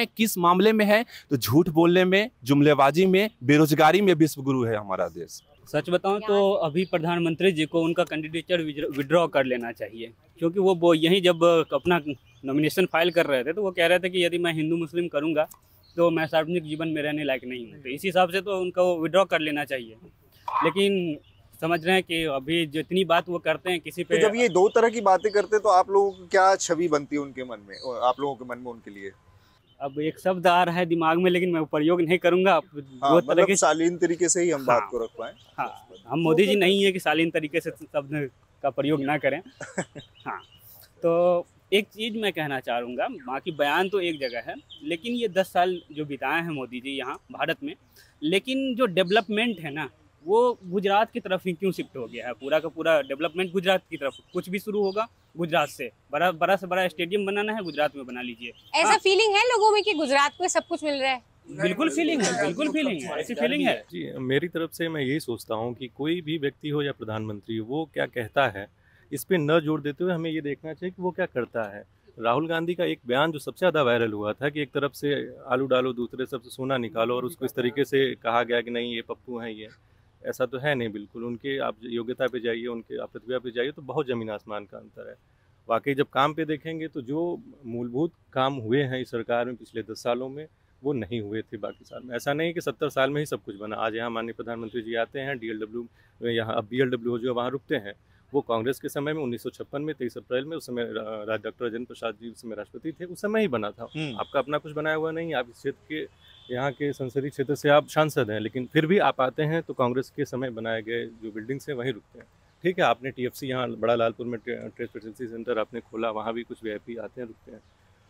किस मामले में है? तो झूठ बोलने में, जुमलेबाजी में, बेरोजगारी में विश्व गुरु है हमारा देश। सच बताऊं तो अभी प्रधानमंत्री जी को उनका कैंडिडेचर विड्रॉ कर लेना चाहिए, क्योंकि वो यहीं जब अपना नॉमिनेशन फाइल कर रहे थे तो वो कह रहे थे कि यदि मैं हिंदू मुस्लिम करूंगा तो मैं सार्वजनिक जीवन में रहने लायक नहीं हूँ, तो इस हिसाब से तो उनको विड्रॉ कर लेना चाहिए। लेकिन समझ रहे हैं कि अभी जितनी बात वो करते हैं किसी पे, तो जब ये दो तरह की बातें करते तो आप लोगों की क्या छवि बनती है उनके मन में, आप लोगों के मन में उनके लिए? अब एक शब्द आ रहा है दिमाग में, लेकिन मैं प्रयोग नहीं करूंगा। हाँ, मतलब शालीन तरीके से ही हम बात को रख पाएं। हाँ, हम मोदी जी नहीं है कि शालीन तरीके से शब्द का प्रयोग ना करें। हाँ, तो एक चीज़ मैं कहना चाहूँगा, बाकी बयान तो एक जगह है, लेकिन ये 10 साल जो बिताए हैं मोदी जी यहाँ भारत में, लेकिन जो डेवलपमेंट है ना वो गुजरात की तरफ ही क्यों शिफ्ट हो गया है? पूरा का पूरा डेवलपमेंट गुजरात की तरफ, कुछ भी शुरू होगा गुजरात से, बड़ा से बड़ा स्टेडियम बनाना है गुजरात में बना लीजिए। ऐसा फीलिंग है लोगों में कि गुजरात को सब कुछ मिल रहा है? बिल्कुल फीलिंग है, बिल्कुल फीलिंग है, ऐसी फीलिंग है जी। मेरी तरफ से मैं यही सोचता हूँ कि कोई भी व्यक्ति हो या प्रधानमंत्री, वो क्या कहता है इस पे न जोर देते हुए हमें ये देखना चाहिए कि वो क्या करता है। राहुल गांधी का एक बयान जो सबसे ज़्यादा वायरल हुआ था कि एक तरफ से आलू डालो, दूसरे तरफ से सोना निकालो, और उसको इस तरीके से कहा गया कि नहीं ये पप्पू हैं, ये ऐसा तो है नहीं बिल्कुल। उनके आप योग्यता पे जाइए, उनके आप प्रतिभा पे जाइए तो बहुत ज़मीन आसमान का अंतर है। वाकई जब काम पे देखेंगे तो जो मूलभूत काम हुए हैं इस सरकार में पिछले 10 सालों में वो नहीं हुए थे बाकी साल में। ऐसा नहीं कि 70 साल में ही सब कुछ बना। आज यहाँ माननीय प्रधानमंत्री जी आते हैं, DLW यहाँ, अब BLW जो वहाँ रुकते हैं, वो कांग्रेस के समय में 1956 में 23 अप्रैल में, उस समय डॉक्टर राजेंद्र प्रसाद जी उस समय राष्ट्रपति थे, उस समय ही बना था। आपका अपना कुछ बनाया हुआ नहीं, आप इस क्षेत्र के, यहाँ के संसदीय क्षेत्र से आप सांसद हैं, लेकिन फिर भी आप आते हैं तो कांग्रेस के समय बनाए गए जो बिल्डिंग्स हैं वहीं रुकते हैं। ठीक है, आपने TFC यहाँ बड़ा लालपुर में ट्रेड फैसिलिटी सेंटर आपने खोला, वहाँ भी कुछ VIP आते हैं, रुकते हैं।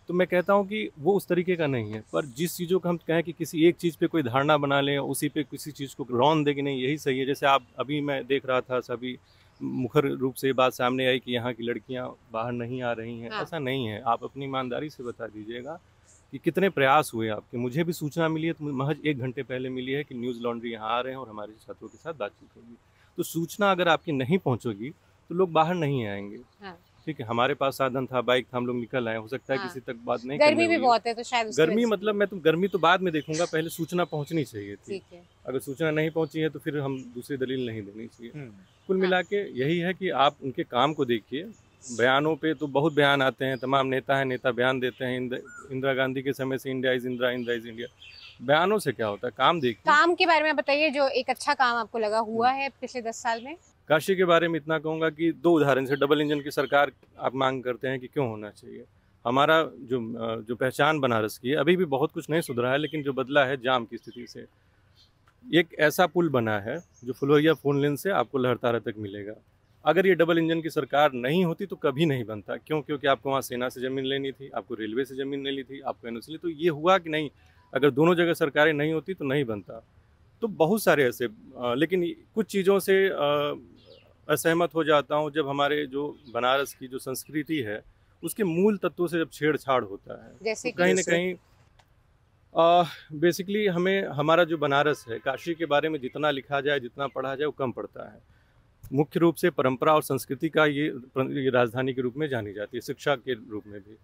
तो मैं कहता हूँ कि वो उस तरीके का नहीं है, पर जिस चीज़ों को हम कहें कि किसी एक चीज़ पे कोई धारणा बना लें, उसी पे किसी चीज़ को रौन दे कि नहीं यही सही है। जैसे आप अभी मैं देख रहा था, सभी मुखर रूप से बात सामने आई कि यहाँ की लड़कियाँ बाहर नहीं आ रही हैं। ऐसा नहीं है, आप अपनी ईमानदारी से बता दीजिएगा कि कितने प्रयास हुए आपके। मुझे भी सूचना मिली है, तो महज 1 घंटे पहले मिली है कि न्यूज़ लॉन्ड्री यहाँ आ रहे हैं और हमारे छात्रों के साथ बातचीत होगी। तो सूचना अगर आपकी नहीं पहुँचेगी तो लोग बाहर नहीं आएंगे। ठीक है, हमारे पास साधन था, बाइक था, हम लोग निकल आए। हो सकता है किसी तक बात नहीं, गर्मी भी बहुत है तो शायद गर्मी, मतलब मैं तो गर्मी तो बाद में देखूंगा, पहले सूचना पहुंचनी चाहिए थी। अगर सूचना नहीं पहुंची है तो फिर हम दूसरी दलील नहीं देनी चाहिए। कुल मिला के यही है कि आप उनके काम को देखिए। बयानों पे तो बहुत बयान आते हैं, तमाम नेता बयान देते हैं, इंदिरा गांधी के समय से India is Indira, Indira is India. बयानों से क्या होता है, काम देखिए। काम के बारे में बताइए, जो एक अच्छा काम आपको लगा हुआ है पिछले 10 साल में। काशी के बारे में इतना कहूँगा कि 2 उदाहरण से, डबल इंजन की सरकार आप मांग करते हैं कि क्यों होना चाहिए। हमारा जो पहचान बनारस की है, अभी भी बहुत कुछ नहीं सुधरा है, लेकिन जो बदला है जाम की स्थिति से। एक ऐसा पुल बना है जो फुलवरिया फोन लेन से आपको लहरतारा तक मिलेगा। अगर ये डबल इंजन की सरकार नहीं होती तो कभी नहीं बनता। क्यों? क्योंकि आपको वहाँ सेना से ज़मीन लेनी थी, आपको रेलवे से ज़मीन लेनी थी, आपको NOC, तो ये हुआ कि नहीं। अगर दोनों जगह सरकारें नहीं होती तो नहीं बनता। तो बहुत सारे ऐसे, लेकिन कुछ चीज़ों से असहमत हो जाता हूँ जब हमारे जो बनारस की जो संस्कृति है उसके मूल तत्वों से जब छेड़छाड़ होता है। जैसे तो कहीं ना कहीं बेसिकली हमें, हमारा जो बनारस है, काशी के बारे में जितना लिखा जाए, जितना पढ़ा जाए वो कम पड़ता है। मुख्य रूप से परंपरा और संस्कृति का ये राजधानी के रूप में जानी जाती है, शिक्षा के रूप में भी।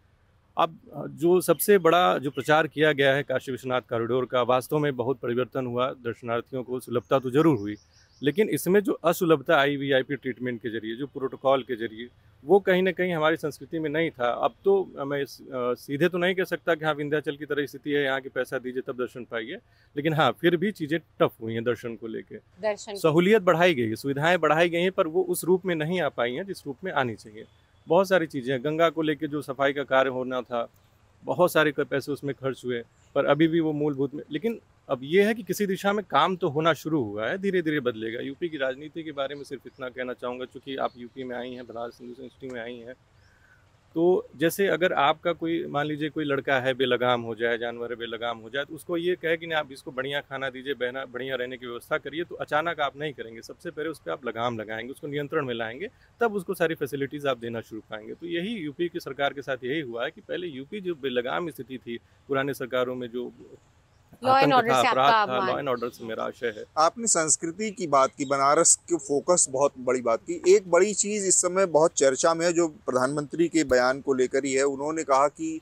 अब जो सबसे बड़ा जो प्रचार किया गया है काशी विश्वनाथ कॉरिडोर का, वास्तव में बहुत परिवर्तन हुआ। दर्शनार्थियों को सुलभता तो जरूर हुई, लेकिन इसमें जो असुलभता आई वीआईपी ट्रीटमेंट के जरिए, जो प्रोटोकॉल के जरिए, वो कहीं ना कहीं हमारी संस्कृति में नहीं था। अब तो मैं सीधे तो नहीं कह सकता कि हाँ विंध्याचल की तरह स्थिति है, यहाँ के पैसा दीजिए तब दर्शन पाइए, लेकिन हाँ फिर भी चीज़ें टफ हुई हैं दर्शन को लेकर। सहूलियत बढ़ाई गई है, सुविधाएं बढ़ाई गई हैं, पर वो उस रूप में नहीं आ पाई हैं जिस रूप में आनी चाहिए। बहुत सारी चीज़ें हैं, गंगा को लेकर जो सफाई का कार्य होना था, बहुत सारे पैसे उसमें खर्च हुए, पर अभी भी वो मूलभूत में, लेकिन अब ये है कि किसी दिशा में काम तो होना शुरू हुआ है, धीरे धीरे बदलेगा। यूपी की राजनीति के बारे में सिर्फ इतना कहना चाहूँगा, चूँकि आप यूपी में आई हैं, बनारस हिंदू यूनिवर्सिटी में आई हैं, तो जैसे अगर आपका कोई, मान लीजिए कोई लड़का है बेलगाम हो जाए, जानवर है बेलगाम हो जाए, तो उसको ये कहे कि नहीं आप इसको बढ़िया खाना दीजिए, बढ़िया रहने की व्यवस्था करिए, तो अचानक आप नहीं करेंगे। सबसे पहले उस पर आप लगाम लगाएंगे, उसको नियंत्रण में लाएंगे, तब उसको सारी फैसिलिटीज़ आप देना शुरू पाएंगे। तो यही यूपी की सरकार के साथ यही हुआ है कि पहले यूपी जो बेलगाम स्थिति थी पुराने सरकारों में, जो लॉ एंड ऑर्डर से आपका लॉ एंड ऑर्डर से मेरा आशय है। आपने संस्कृति की बात की, बनारस के फोकस बहुत बड़ी बात की। एक बड़ी चीज़ इस समय बहुत चर्चा में है जो प्रधानमंत्री के बयान को लेकर ही है। उन्होंने कहा कि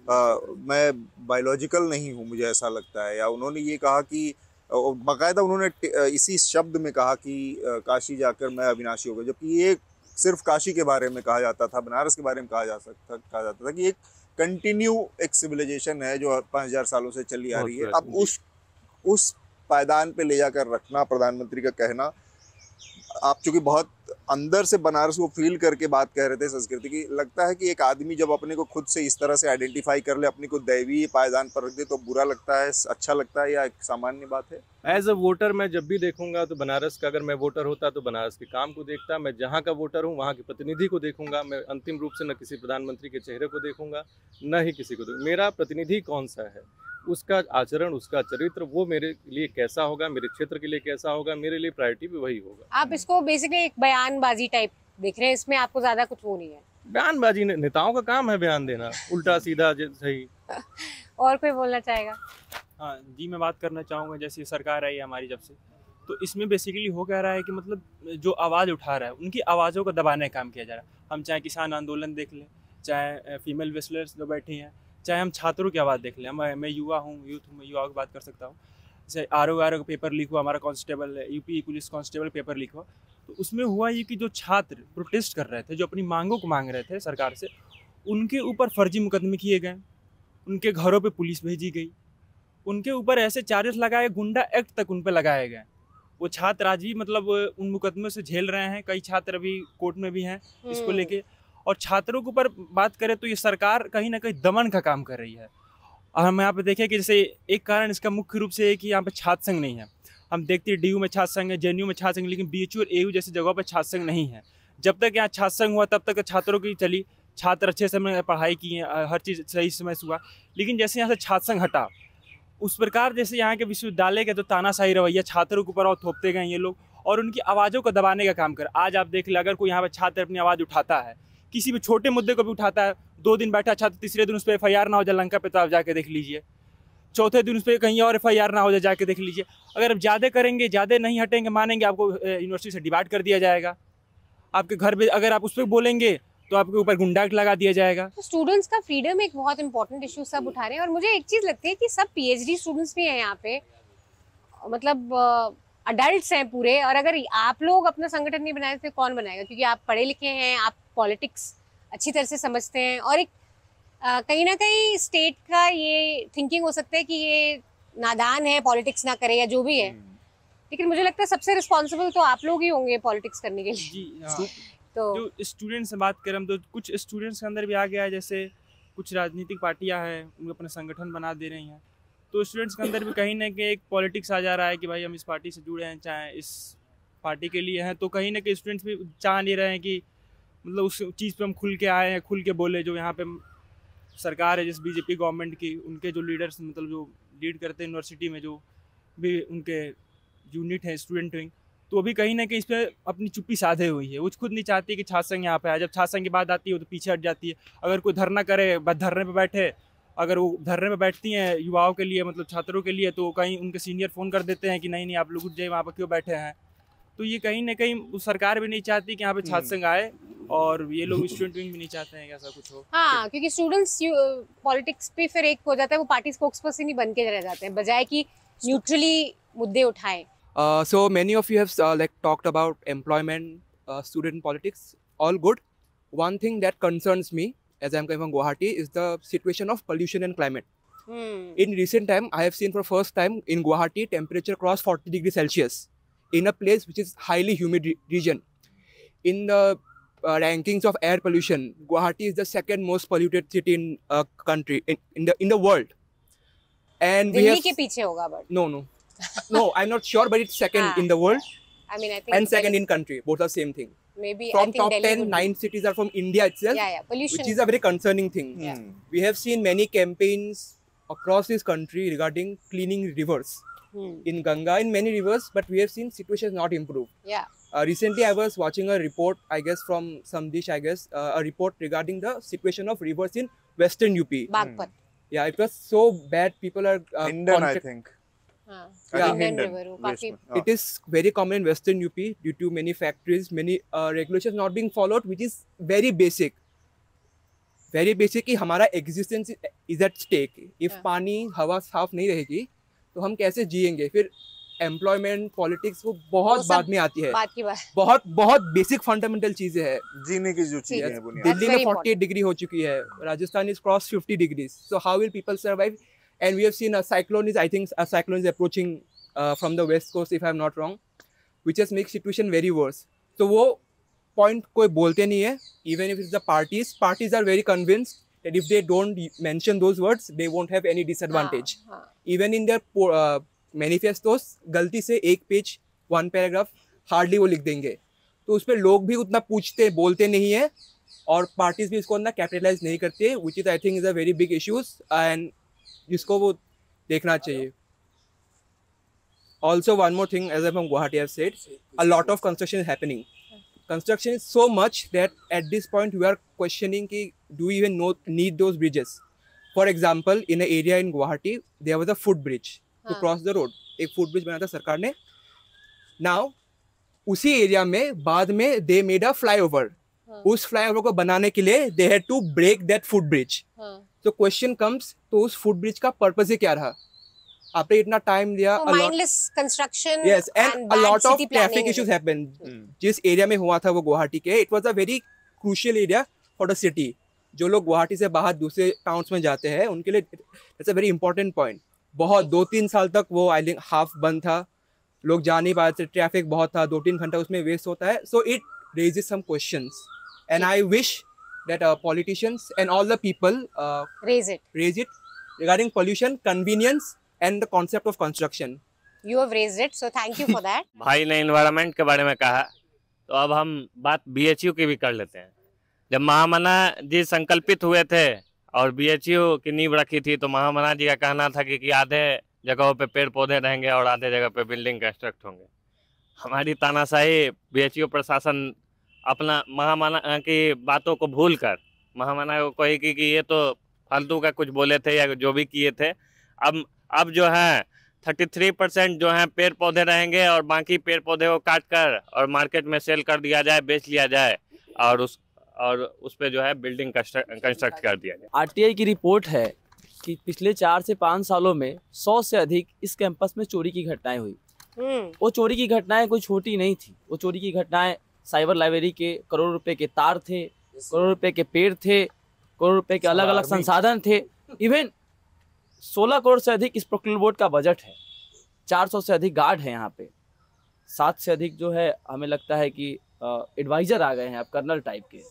मैं बायोलॉजिकल नहीं हूँ, मुझे ऐसा लगता है, या उन्होंने ये कहा कि बाकायदा उन्होंने इसी शब्द में कहा कि काशी जाकर मैं अविनाशी हो गया, जबकि ये सिर्फ काशी के बारे में कहा जाता था, बनारस के बारे में कहा जाता था कि एक कंटिन्यू एक सिविलाइजेशन है जो 5000 सालों से चली आ रही है। अब उस पायदान पे ले जाकर रखना, प्रधानमंत्री का कहना, आप चूंकि बहुत अंदर से बनारस को फील करके बात कह रहे थे संस्कृति की, लगता है कि एक आदमी जब अपने को खुद से इस तरह से आइडेंटिफाई कर ले, अपने को दैवीय पायदान पर रख दे, तो बुरा लगता है, अच्छा लगता है, या एक सामान्य बात है? एज अ वोटर मैं जब भी देखूंगा तो बनारस का, अगर मैं वोटर होता तो बनारस के काम को देखता। मैं जहाँ का वोटर हूँ वहाँ के प्रतिनिधि को देखूंगा। मैं अंतिम रूप से न किसी प्रधानमंत्री के चेहरे को देखूंगा, न ही किसी को मेरा प्रतिनिधि कौन सा है, उसका आचरण, उसका चरित्र, वो मेरे लिए कैसा होगा, मेरे क्षेत्र के लिए कैसा होगा, मेरे लिए प्रायोरिटी भी वही होगा। आप इसको बेसिकली एक बयानबाजी टाइप देख रहे हैं, इसमें आपको ज्यादा कुछ वो नहीं है? बयानबाजी नेताओं का काम है बयान देना, उल्टा सीधा सही। और कोई बोलना चाहेगा? हाँ जी, मैं बात करना चाहूँगा, जैसे सरकार आई है हमारी जब से, तो इसमें बेसिकली हो क्या रहा है कि मतलब जो आवाज़ उठा रहा है उनकी आवाज़ों को दबाने का काम किया जा रहा है। हम चाहे किसान आंदोलन देख लें, चाहे फीमेल वेस्लर्स जो बैठी हैं, चाहे हम छात्रों की आवाज़ देख लें। मैं युवा हूँ, यूथ हूँ, मैं युवाओं की बात कर सकता हूँ। जैसे आर का पेपर लीक हुआ, हमारा constable UP police constable paper leak हुआ, तो उसमें हुआ ये कि जो छात्र प्रोटेस्ट कर रहे थे, जो अपनी मांगों को मांग रहे थे सरकार से, उनके ऊपर फर्जी मुकदमे किए गए, उनके घरों पे पुलिस भेजी गई, उनके ऊपर ऐसे चार्जेस लगाए, गुंडा एक्ट तक उन पर लगाए गए। वो छात्र आज भी मतलब उन मुकदमों से झेल रहे हैं, कई छात्र अभी कोर्ट में भी हैं इसको लेके। और छात्रों के ऊपर बात करें तो ये सरकार कहीं ना कहीं दमन का काम कर रही है। और हम यहाँ पे देखें कि जैसे एक कारण इसका मुख्य रूप से है कि यहाँ पे छात्र संघ नहीं है। हम देखते हैं DU में छात्र संघ है, JNU में छात्र संघ, लेकिन BHU और AU जैसी जगहों पर छात्र संघ नहीं है। जब तक यहाँ छात्र संघ हुआ तब तक छात्रों की चली, छात्र अच्छे समय पढ़ाई किए, हर चीज़ सही समय से हुआ। लेकिन जैसे यहाँ से छात्र संघ हटा, उस प्रकार जैसे यहाँ के विश्वविद्यालय का जो तानाशाही रवैया छात्रों के ऊपर और थोपते गए ये लोग, और उनकी आवाज़ों को दबाने का काम कर। आज आप देख ले, अगर कोई यहाँ पर छात्र अपनी आवाज़ उठाता है, किसी भी छोटे मुद्दे को भी उठाता है, 2 दिन बैठा छात्र, तीसरे दिन उस पर FIR ना हो जाए लंका पे, तो आप जाके देख लीजिए। चौथे दिन उस पर कहीं और FIR ना हो जाए, जाके देख लीजिए। अगर आप ज़्यादा करेंगे, ज़्यादा नहीं हटेंगे, मानेंगे, आपको यूनिवर्सिटी से डिबार्ट कर दिया जाएगा। आपके घर पे अगर आप उस पर बोलेंगे तो आपके ऊपर गुंडा एक्ट लगा दिया जाएगा। तो स्टूडेंट्स का फ्रीडम एक बहुत इंपॉर्टेंट इशू सब उठा रहे हैं। और मुझे एक चीज़ लगती है कि सब PhD स्टूडेंट्स भी हैं यहाँ पे, मतलब अडल्ट्स हैं पूरे। और अगर आप लोग अपना संगठन नहीं बनाए तो कौन बनाएगा? क्योंकि आप पढ़े लिखे हैं, आप पॉलिटिक्स अच्छी तरह से समझते हैं, और एक कहीं ना कहीं स्टेट का ये थिंकिंग हो सकता है कि ये नादान है, पॉलिटिक्स ना करे, या जो भी है। लेकिन मुझे लगता है सबसे रिस्पॉन्सिबल तो आप लोग ही होंगे पॉलिटिक्स करने के लिए। जी, तो जो स्टूडेंट्स से बात करें हम, तो कुछ स्टूडेंट्स के अंदर भी आ गया है, जैसे कुछ राजनीतिक पार्टियां हैं, उनको अपने संगठन बना दे रही हैं। तो स्टूडेंट्स के अंदर भी कहीं ना कहीं एक पॉलिटिक्स आ जा रहा है कि भाई हम इस पार्टी से जुड़े हैं, चाहे इस पार्टी के लिए हैं। तो कहीं ना कहीं स्टूडेंट्स भी चाह नहीं रहे हैं कि मतलब उस चीज़ पे हम खुल के आए हैं, खुल के बोले। जो यहाँ पे सरकार है जिस BJP गवर्नमेंट की, उनके जो लीडर्स मतलब जो लीड करते हैं यूनिवर्सिटी में, जो भी उनके यूनिट है स्टूडेंट विंग, तो अभी कहीं ना कहीं इस पर अपनी चुप्पी साधे हुई है। वो खुद नहीं चाहती कि छात्र संघ यहाँ पे आए। जब छात्र संघ की बात आती है तो पीछे हट जाती है। अगर कोई धरना करे, बस धरने पे बैठे, अगर वो धरने पे बैठती हैं युवाओं के लिए, मतलब छात्रों के लिए, तो कहीं उनके सीनियर फ़ोन कर देते हैं कि नहीं आप लोग उठ जाइए, वहाँ पर क्यों बैठे हैं। तो ये कहीं ना कहीं सरकार भी नहीं चाहती कि यहाँ पे छात्र संघ आए, और ये लोग स्टूडेंट विंग भी नहीं चाहते हैं कि ऐसा कुछ हो। हाँ, क्योंकि स्टूडेंट्स पॉलिटिक्स पे फिर एक हो जाता है, वो पार्टी स्पोक्स पर्सन ही बन के रह जाते हैं, बजाय कि न्यूट्रली मुद्दे उठाएं। So many of you have like talked about employment, student politics, all good. One thing that concerns me as I'm coming from Guwahati is the situation of pollution and climate. In recent time, I have seen for first time in Guwahati temperature cross 40 degrees Celsius in a place which is highly humid region. In the rankings of air pollution, Guwahati is the second most polluted city in country in the world. And we have के पीछे होगा but no, I'm not sure, but it's second in the world. I mean, I think and second in country. Both are same thing. Maybe From I think top Delhi 10, would 9 cities are from India itself. Yeah, pollution. Which is a very concerning thing. We have seen many campaigns across this country regarding cleaning rivers. In Ganga, in many rivers, but we have seen situations not improve. Yeah. Recently, I was watching a report, I guess, from Samdish, a report regarding the situation of rivers in Western UP. Bagpat. Yeah, it was so bad. People are Hindon, I think. It is very common in Western UP due to many factories, many regulations not being followed, which is very basic. Very basic कि हमारा existence is at stake. If पानी हवा साफ नहीं रहेगी तो हम कैसे जिएंगे? फिर एम्प्लॉयमेंट पॉलिटिक्स वो बहुत बाद में आती है, बहुत बेसिक फंडामेंटल चीजें हैं जीने की जो चीजें हैं बुनियाद। दिल्ली में 48 डिग्री हो चुकी है, Rajasthan is cross 50 degree, so how will people survive? And we have seen a cyclone is, I think a cyclone is approaching from the west coast if I am not wrong, which has make situation very worse. तो वो point कोई बोलते नहीं है, even if it's the parties are very convinced that if they don't mention those words, they won't have any disadvantage. Even in their मैनिफेस्टोस गलती से एक page 1 paragraph hardly वो लिख देंगे, तो उस पर लोग भी उतना पूछते बोलते नहीं है और पार्टीज भी इसको उतना कैपिटलाइज नहीं करते, which is I think is a very big issues and जिसको वो देखना चाहिए। Also one more thing, as I'm from Guwahati, I've said a lot of construction is happening. Construction is so much that at this point we are questioning ki do we even need those bridges. For example, in an area in Guwahati there was a footbridge to cross the road. एक footbridge बनाया था सरकार ने. Now उसी area में बाद में they made a flyover. उस flyover को बनाने के लिए they had to break that footbridge. So question comes, तो उस footbridge का purpose ही क्या रहा? आपने इतना टाइम लिया, mindless construction, yes, and a lot of traffic issues happened. जिस एरिया में हुआ था वो गुवाहाटी के, it was a very crucial area for the city. जो लोग गुवाहाटी से बाहर दूसरे टाउन्स में जाते हैं उनके लिए it's a very important point. बहुत 2-3 साल तक वो आई थिंक हाफ बंद था, लोग जा नहीं पाए थे, ट्रैफिक बहुत था, 2-3 घंटा उसमें वेस्ट होता है. So it raises some questions and I wish that politicians and all the people raise it regarding pollution, convenience and the concept of construction. You have raised it, so thank you for that. भाई ने environment के बारे में कहा, तो अब हम बात BHU की भी कर लेते हैं. जब महामना जी संकल्पित हुए थे और BHU की नींव रखी थी, तो महामना जी का कहना था कि आधे जगहों पे पेड़ पौधे रहेंगे और आधे जगह पे बिल्डिंग कंस्ट्रक्ट होंगे. हमारी तानाशाही BHU प्रशासन अपना महामना की बातों को भूल कर महामना को कही कि ये तो फालतू का कुछ बोले थे या जो भी किए थे. अब जो है 33% जो है पेड़ पौधे रहेंगे और बाकी पेड़ पौधे को काट कर और मार्केट में सेल कर दिया जाए, बेच लिया जाए और उस पे जो है बिल्डिंग कंस्ट्रक्ट कर दिया जाए. RTI की रिपोर्ट है कि पिछले 4 से 5 सालों में 100 से अधिक इस कैंपस में चोरी की घटनाएं हुई. वो चोरी की घटनाएं कोई छोटी नहीं थी. वो चोरी की घटनाएं साइबर लाइब्रेरी के करोड़ों रुपए के तार थे, करोड़ों रुपए के पेड़ थे, करोड़ रुपए के अलग अलग संसाधन थे. इवन 16 करोड़ से अधिक इस प्रोक्योरमेंट बोर्ड का बजट है. 400 से अधिक गार्ड है यहाँ पे. 7 से अधिक जो है हमें लगता है कि एडवाइजर आ गए हैं अब कर्नल टाइप के.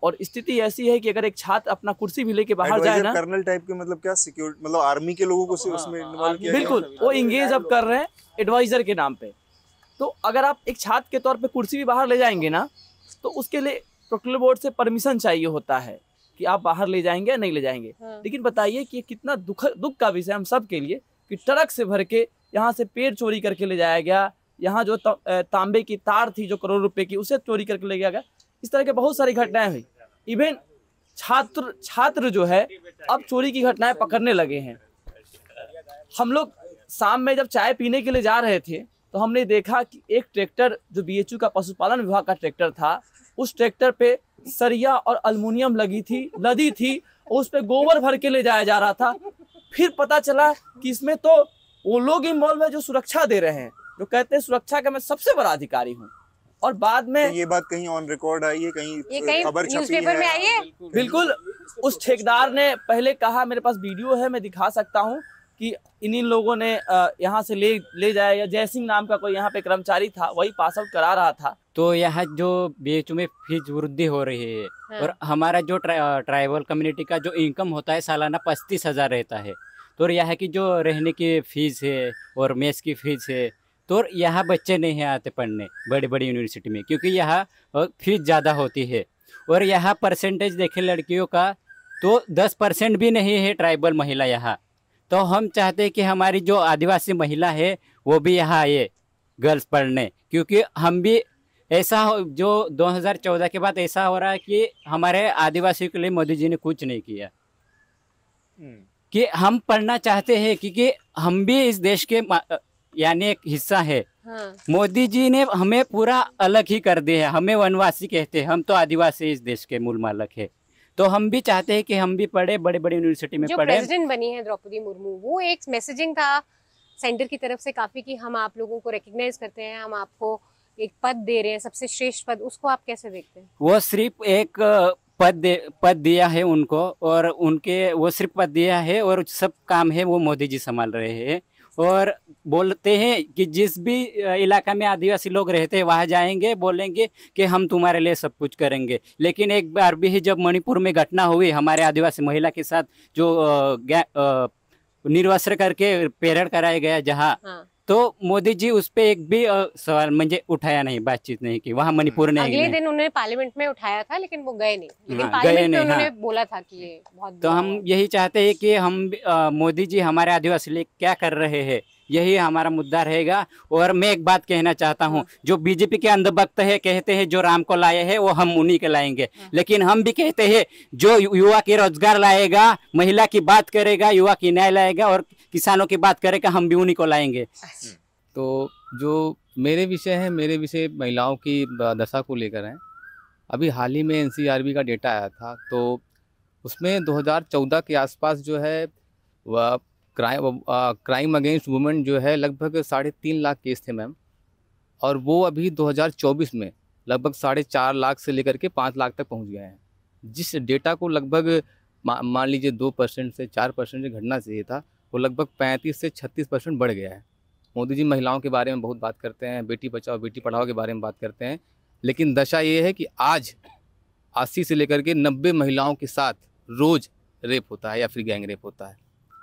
और स्थिति ऐसी है कि अगर एक छात्र अपना कुर्सी भी लेके बाहर जाए ना, कर्नल टाइप के मतलब क्या, सिक्योरिटी मतलब आर्मी के लोगों को उसमें इन्वॉल्व किया बिल्कुल वो इंगेज अब कर रहे हैं एडवाइजर के नाम पे. तो अगर आप एक छात्र के तौर पे कुर्सी भी बाहर ले जाएंगे ना, तो उसके लिए प्रोक्योरमेंट बोर्ड से परमिशन चाहिए होता है कि आप बाहर ले जाएंगे या नहीं ले जाएंगे. लेकिन बताइए कि कितना दुख का विषय हम सब के लिए कि ट्रक से भर के यहाँ से पेड़ चोरी करके ले जाया गया. यहाँ जो तांबे की तार थी जो करोड़ रुपए की, उसे चोरी करके ले गया. इस तरह के बहुत सारी घटनाएं हुई. इवन छात्र जो है अब चोरी की घटनाएं पकड़ने लगे हैं. हम लोग शाम में जब चाय पीने के लिए जा रहे थे तो हमने देखा कि एक ट्रैक्टर जो BHU का पशुपालन विभाग का ट्रैक्टर था, उस ट्रैक्टर पे सरिया और अल्मुनियम लदी थी और उस पे गोबर भर के ले जाया जा रहा था. फिर पता चला कि इसमें तो वो लोग इन्वॉल्व है जो सुरक्षा दे रहे हैं. जो कहते हैं सुरक्षा का मैं सबसे बड़ा अधिकारी हूँ, और बाद में ये बात कहीं ऑन रिकॉर्ड आई है, कहीं खबर छपी न्यूज़पेपर में आई है। बिल्कुल, उस ठेकेदार ने पहले कहा, मेरे पास वीडियो है, मैं दिखा सकता हूँ कि इन्हीं लोगों ने यहाँ से ले जाया, या जय सिंह नाम का कोई यहाँ पे कर्मचारी था, वही पास आउट करा रहा था। तो यहाँ जो बीएचयू में फीस वृद्धि हो रही है, हाँ। और हमारा जो ट्राइबल कम्युनिटी का जो इनकम होता है सालाना 35,000 रहता है, तो यहाँ की जो रहने की फीस है और मेस की फीस है, तो यहाँ बच्चे नहीं आते पढ़ने बड़ी बड़ी यूनिवर्सिटी में, क्योंकि यहाँ फीस ज़्यादा होती है। और यहाँ परसेंटेज देखें लड़कियों का तो 10% भी नहीं है ट्राइबल महिला यहाँ। तो हम चाहते हैं कि हमारी जो आदिवासी महिला है वो भी यहाँ आए गर्ल्स पढ़ने, क्योंकि हम भी ऐसा जो 2014 के बाद ऐसा हो रहा है कि हमारे आदिवासियों के लिए मोदी जी ने कुछ नहीं किया, कि हम पढ़ना चाहते हैं क्योंकि हम भी इस देश के यानी एक हिस्सा है। हाँ। मोदी जी ने हमें पूरा अलग ही कर दिया है, हमें वनवासी कहते हैं, हम तो आदिवासी इस देश के मूल मालक है। तो हम भी चाहते हैं कि हम भी पढ़े, बड़े बड़े यूनिवर्सिटी में जो पढ़े। प्रेसिडेंट बनी है द्रौपदी मुर्मू, वो एक मैसेजिंग था सेंटर की तरफ से काफी कि हम आप लोगों को रिकग्नाइज करते हैं, हम आपको एक पद दे रहे हैं, सबसे श्रेष्ठ पद, उसको आप कैसे देखते हैं? वो सिर्फ एक पद दिया है उनको, और उनके वो सिर्फ पद दिया है और सब काम है वो मोदी जी संभाल रहे हैं। और बोलते हैं कि जिस भी इलाका में आदिवासी लोग रहते हैं वहाँ जाएंगे, बोलेंगे कि हम तुम्हारे लिए सब कुछ करेंगे। लेकिन एक बार भी जब मणिपुर में घटना हुई हमारे आदिवासी महिला के साथ, जो निर्वस्त्र करके पेरेड कराया गया जहाँ, हाँ। तो मोदी जी उस पे एक भी सवाल मुझे उठाया नहीं, बातचीत नहीं की, वहाँ मणिपुर ने अगले दिन उन्होंने पार्लियामेंट में उठाया था, लेकिन वो गए नहीं, लेकिन हाँ, पार्लियामेंट में गए उन्होंने नहीं, बोला था कि ये बहुत तो हम यही चाहते हैं कि हम मोदी जी हमारे आदिवासी लिए क्या कर रहे हैं, यही हमारा मुद्दा रहेगा। और मैं एक बात कहना चाहता हूँ, जो बीजेपी के अंधभक्त है, कहते हैं जो राम को लाए हैं वो हम उन्हीं के लाएंगे, लेकिन हम भी कहते हैं जो युवा के रोजगार लाएगा, महिला की बात करेगा, युवा की न्याय लाएगा और किसानों की बात करेगा, हम भी उन्हीं को लाएंगे। तो जो मेरे विषय महिलाओं की दशा को लेकर हैं। अभी हाल ही में एनसीआरबी का डेटा आया था, तो उसमें 2014 के आसपास जो है वह क्राइम अगेंस्ट वुमेन जो है लगभग 3.5 लाख केस थे मैम, और वो अभी 2024 में लगभग 4.5 लाख से लेकर के 5 लाख तक पहुंच गए हैं। जिस डेटा को लगभग मान लीजिए 2% से 4% घटना चाहिए था, वो लगभग 35 से 36% बढ़ गया है। मोदी जी महिलाओं के बारे में बहुत बात करते हैं, बेटी बचाओ बेटी पढ़ाओ के बारे में बात करते हैं, लेकिन दशा ये है कि आज 80 से लेकर के 90 महिलाओं के साथ रोज़ रेप होता है या फिर गैंग रेप होता है,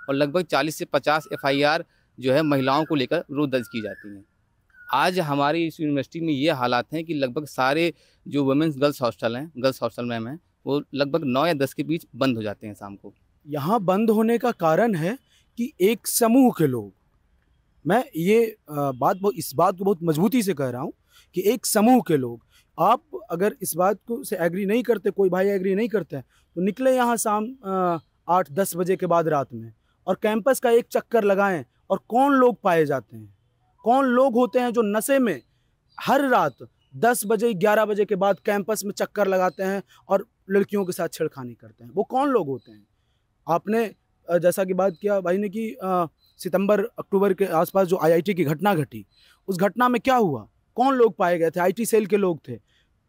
और लगभग 40 से 50 FIR जो है महिलाओं को लेकर रोज़ दर्ज की जाती हैं। आज हमारी इस यूनिवर्सिटी में ये हालात हैं कि लगभग सारे जो वुमेन्स गर्ल्स हॉस्टल मैम हैं, वो लगभग 9 या 10 के बीच बंद हो जाते हैं शाम को। यहाँ बंद होने का कारण है कि एक समूह के लोग, मैं इस बात को बहुत मजबूती से कह रहा हूँ कि एक समूह के लोग, आप अगर इस बात को से एग्री नहीं करते, कोई भाई एग्री नहीं करते हैं, तो निकले यहाँ शाम 8-10 बजे के बाद रात में और कैंपस का एक चक्कर लगाएं। और कौन लोग पाए जाते हैं, कौन लोग होते हैं जो नशे में हर रात 10 बजे 11 बजे के बाद कैंपस में चक्कर लगाते हैं और लड़कियों के साथ छेड़खानी करते हैं, वो कौन लोग होते हैं? आपने जैसा कि बात किया भाई ने कि सितंबर-अक्टूबर के आसपास जो IIT की घटना घटी, उस घटना में क्या हुआ, कौन लोग पाए गए थे? IT सेल के लोग थे।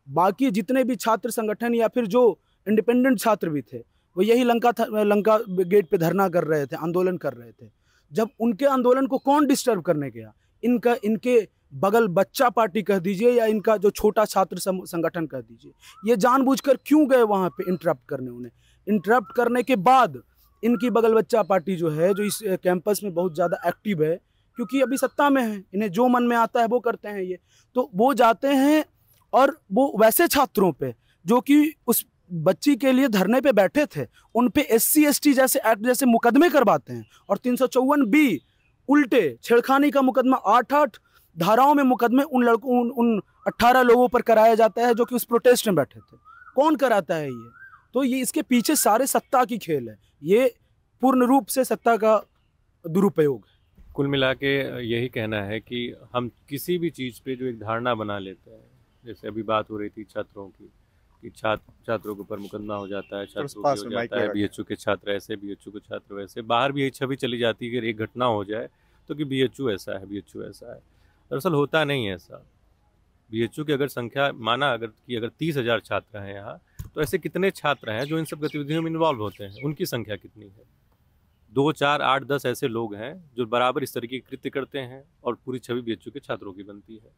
बाकी जितने भी छात्र संगठन या फिर जो इंडिपेंडेंट छात्र भी थे, वो यही लंका गेट पे धरना कर रहे थे, आंदोलन कर रहे थे। जब उनके आंदोलन को कौन डिस्टर्ब करने गया? इनके बगल बच्चा पार्टी कह दीजिए या इनका जो छोटा छात्र संगठन कह दीजिए, ये जानबूझकर क्यों गए वहाँ पे इंटरप्ट करने? उन्हें इंटरप्ट करने के बाद इनकी बगल बच्चा पार्टी जो है, जो इस कैंपस में बहुत ज़्यादा एक्टिव है, क्योंकि अभी सत्ता में है, इन्हें जो मन में आता है वो करते हैं ये, तो वो जाते हैं और वो वैसे छात्रों पे जो कि उस बच्ची के लिए धरने पे बैठे थे, उन पे SC ST जैसे एक्ट जैसे मुकदमे करवाते हैं, और 354B उल्टे छेड़खानी का मुकदमा 8 धाराओं में मुकदमे उन 18 लोगों पर कराया जाता है जो कि उस प्रोटेस्ट में बैठे थे। कौन कराता है ये? तो ये इसके पीछे सारे सत्ता की खेल है, ये पूर्ण रूप से सत्ता का दुरुपयोग है। कुल मिला के यही कहना है कि हम किसी भी चीज़ पे जो एक धारणा बना लेते हैं, जैसे अभी बात हो रही थी छात्रों की, कि छात्रों के ऊपर मुकदमा हो जाता है, छात्रों की हो जाता है, BHU के छात्र ऐसे, BHU के छात्र वैसे, बाहर भी यही छवि चली जाती है कि एक घटना हो जाए तो कि BHU ऐसा है, BHU ऐसा है। दरअसल होता नहीं है ऐसा। BHU की अगर संख्या माना अगर 30,000 छात्र हैं यहाँ, तो ऐसे कितने छात्र हैं जो इन सब गतिविधियों में इन्वॉल्व होते हैं, उनकी संख्या कितनी है? 2, 4, 8, 10 ऐसे लोग हैं जो बराबर इस तरीके के कृत्य करते हैं और पूरी छवि BHU के छात्रों की बनती है।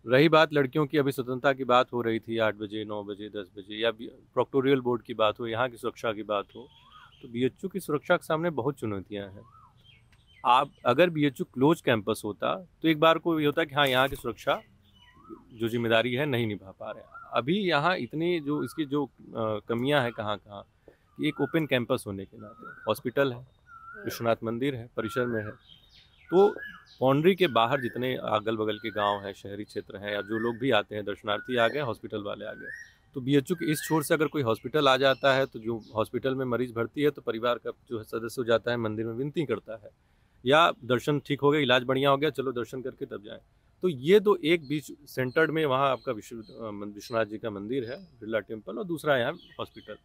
रही बात लड़कियों की, अभी स्वतंत्रता की बात हो रही थी, 8 बजे, 9 बजे, 10 बजे, या प्रोक्टोरियल बोर्ड की बात हो, यहाँ की सुरक्षा की बात हो, तो BHU की सुरक्षा के सामने बहुत चुनौतियाँ हैं। आप अगर BHU क्लोज कैंपस होता तो एक बार को ये होता कि हाँ, यहाँ की सुरक्षा जो जिम्मेदारी है नहीं निभा पा रहे। अभी यहाँ इतनी जो इसकी जो कमियां हैं कहाँ कहाँ, एक ओपन कैंपस होने के नाते हॉस्पिटल है, विश्वनाथ मंदिर है, परिसर में है, तो बाउंड्री के बाहर जितने अगल बगल के गांव हैं, शहरी क्षेत्र हैं, या जो लोग भी आते हैं, दर्शनार्थी आ गए, हॉस्पिटल वाले आ गए, तो BHU के इस छोर से अगर कोई हॉस्पिटल आ जाता है तो जो हॉस्पिटल में मरीज भर्ती है तो परिवार का जो सदस्य हो जाता है मंदिर में विनती करता है, या दर्शन ठीक हो गया, इलाज बढ़िया हो गया, चलो दर्शन करके तब जाएं। तो ये तो एक बीच सेंटर्ड में वहाँ आपका विश्वनाथ जी का मंदिर है, बिरला टेम्पल, और दूसरा यहाँ हॉस्पिटल।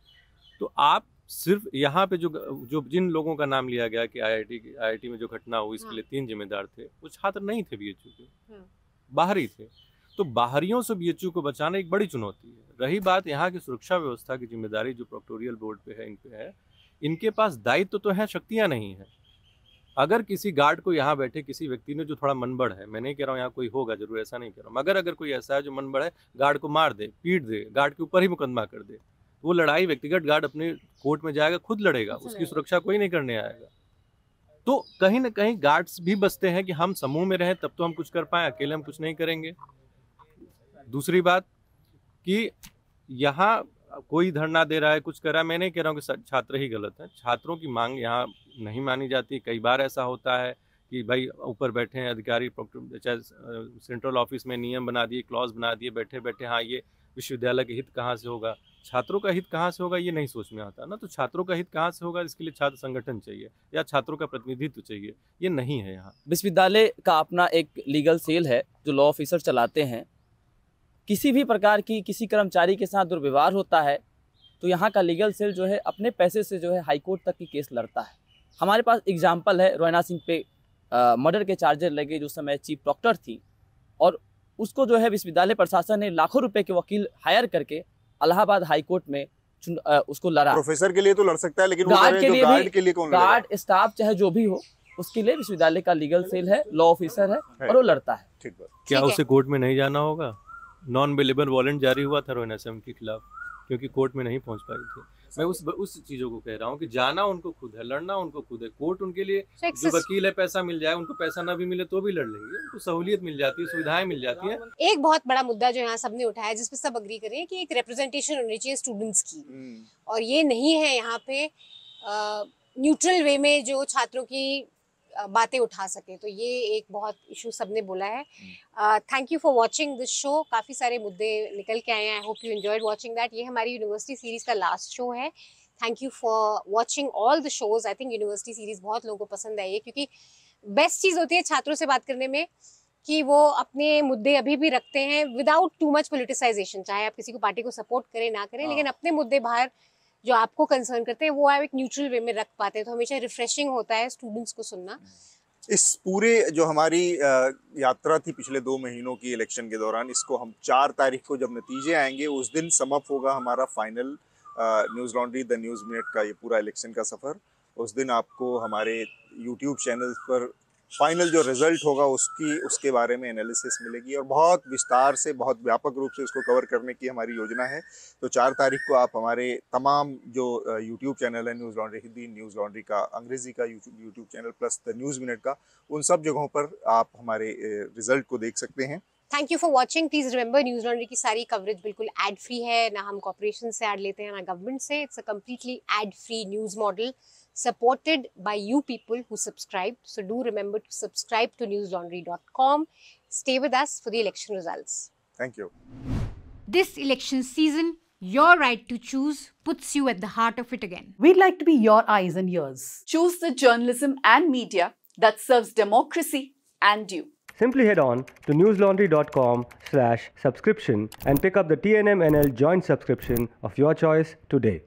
तो आप सिर्फ यहाँ पे जो जिन लोगों का नाम लिया गया कि IIT में जो घटना हुई इसके लिए 3 जिम्मेदार थे, वो छात्र नहीं थे BHU के, बाहरी थे। तो बाहरियों से BHU को बचाना एक बड़ी चुनौती है। रही बात यहाँ की सुरक्षा व्यवस्था की जिम्मेदारी जो प्रोक्टोरियल बोर्ड पे है, इन पे है, इनके पास दायित्व तो है, शक्तियाँ नहीं है। अगर किसी गार्ड को यहाँ बैठे किसी व्यक्ति ने जो थोड़ा मनबड़ है, मैं नहीं कह रहा हूँ यहाँ कोई होगा जरूर, ऐसा नहीं कह रहा हूँ, मगर अगर कोई ऐसा है जो मनबड़ है, गार्ड को मार दे, पीट दे, गार्ड के ऊपर ही मुकदमा कर दे, वो लड़ाई व्यक्तिगत गार्ड अपने कोर्ट में जाएगा, खुद लड़ेगा, उसकी सुरक्षा कोई नहीं करने आएगा। तो कहीं ना कहीं गार्ड्स भी बचते हैं कि हम समूह में रहें तब तो हम कुछ कर पाएं, अकेले हम कुछ नहीं करेंगे। दूसरी बात कि यहाँ कोई धरना दे रहा है, कुछ कर रहा है, मैं नहीं कह रहा हूँ कि छात्र ही गलत है, छात्रों की मांग यहाँ नहीं मानी जाती। कई बार ऐसा होता है कि भाई ऊपर बैठे हैं अधिकारी, चाहे सेंट्रल ऑफिस में नियम बना दिए, क्लॉज बना दिए, बैठे बैठे हाँ ये विश्वविद्यालय के हित कहाँ से होगा, छात्रों का हित कहाँ से होगा, ये नहीं सोच में आता ना। तो छात्रों का हित कहाँ से होगा, इसके लिए छात्र संगठन चाहिए या छात्रों का प्रतिनिधित्व चाहिए, ये नहीं है यहाँ। विश्वविद्यालय का अपना एक लीगल सेल है जो लॉ ऑफिसर चलाते हैं। किसी भी प्रकार की किसी कर्मचारी के साथ दुर्व्यवहार होता है तो यहाँ का लीगल सेल जो है अपने पैसे से जो है हाई कोर्ट तक की केस लड़ता है। हमारे पास एग्जाम्पल है, रोहिना सिंह पे मर्डर के चार्जर लगे, जो समय चीफ डॉक्टर थी, और उसको जो है विश्वविद्यालय प्रशासन ने लाखों रुपए के वकील हायर करके इलाहाबाद हाई कोर्ट में उसको लड़ा। प्रोफेसर के लिए तो लड़ सकता है, लेकिन गार्ड के लिए गार्ड के लिए कौन लड़ेगा? गार्ड स्टाफ चाहे जो भी हो, उसके लिए विश्वविद्यालय का लीगल सेल है, लॉ ऑफिसर है और वो लड़ता है। ठीक बात। क्या उसे कोर्ट में नहीं जाना होगा? नॉन अवेलेबल वारंट जारी हुआ था रोहिना सिंह के खिलाफ, क्योंकि कोर्ट में नहीं पहुंच पाई थी। मैं उस चीजों को कह रहा हूँ कि जाना उनको खुद है, लड़ना उनको खुद है। कोर्ट उनके लिए जो वकील है, पैसा मिल जाए, उनको पैसा ना भी मिले तो भी लड़ लेंगे, उनको सहूलियत मिल जाती है, सुविधाएं मिल जाती है। एक बहुत बड़ा मुद्दा जो यहाँ सबने उठाया, जिसपे सब अग्री कर रहे हैं कि एक रिप्रेजेंटेशन होनी चाहिए स्टूडेंट्स की, और ये नहीं है यहाँ पे न्यूट्रल वे में जो छात्रों की बातें उठा सके, तो ये एक बहुत इशू सबने बोला है। Thank you for watching this show. काफ़ी सारे मुद्दे निकल के आए हैं, I hope you enjoyed watching that. ये हमारी यूनिवर्सिटी सीरीज़ का लास्ट शो है। Thank you for watching all the shows. I think university series बहुत लोगों को पसंद आई है, क्योंकि बेस्ट चीज़ होती है छात्रों से बात करने में कि वो अपने मुद्दे अभी भी रखते हैं विदाउट टू मच पोलिटिसाइजेशन। चाहे आप किसी को पार्टी को सपोर्ट करें ना करें, लेकिन अपने मुद्दे बाहर जो आपको कंसर्न करते हैं वो आप एक न्यूट्रल वे में रख पाते हैं, तो हमेशा रिफ्रेशिंग होता है स्टूडेंट्स को सुनना। इस पूरे जो हमारी यात्रा थी पिछले 2 महीनों की इलेक्शन के दौरान, इसको हम 4 तारीख को जब नतीजे आएंगे उस दिन समाप्त होगा हमारा final news laundry the news minute का ये पूरा इलेक्शन का सफ़र। उस दिन आपको हमारे यूट्यूब चैनल पर फाइनल जो रिजल्ट होगा उसके बारे में एनालिसिस मिलेगी, और बहुत विस्तार से, बहुत व्यापक रूप से उसको कवर करने की हमारी योजना है। तो 4 तारीख को आप हमारे तमाम जो यूट्यूब चैनल है, news laundry Hindi, news laundry का अंग्रेज़ी का YouTube channel plus the news minute का, उन सब जगहों पर आप हमारे रिजल्ट को देख सकते हैं। Thank you for watching. Please remember, news laundry की सारी कवरेज बिल्कुल एड फ्री है, ना हम कॉर्पोरेशन से ऐड लेते हैं ना गवर्नमेंट से। It's a completely ad free news model supported by you people who subscribed. So do remember to subscribe to newslaundry.com. Stay with us for the election results. Thank you. This election season, your right to choose puts you at the heart of it again. We'd like to be your eyes and ears. Choose the journalism and media that serves democracy and you. Simply head on to newslaundry.com/subscription and pick up the TNMNL joint subscription of your choice today.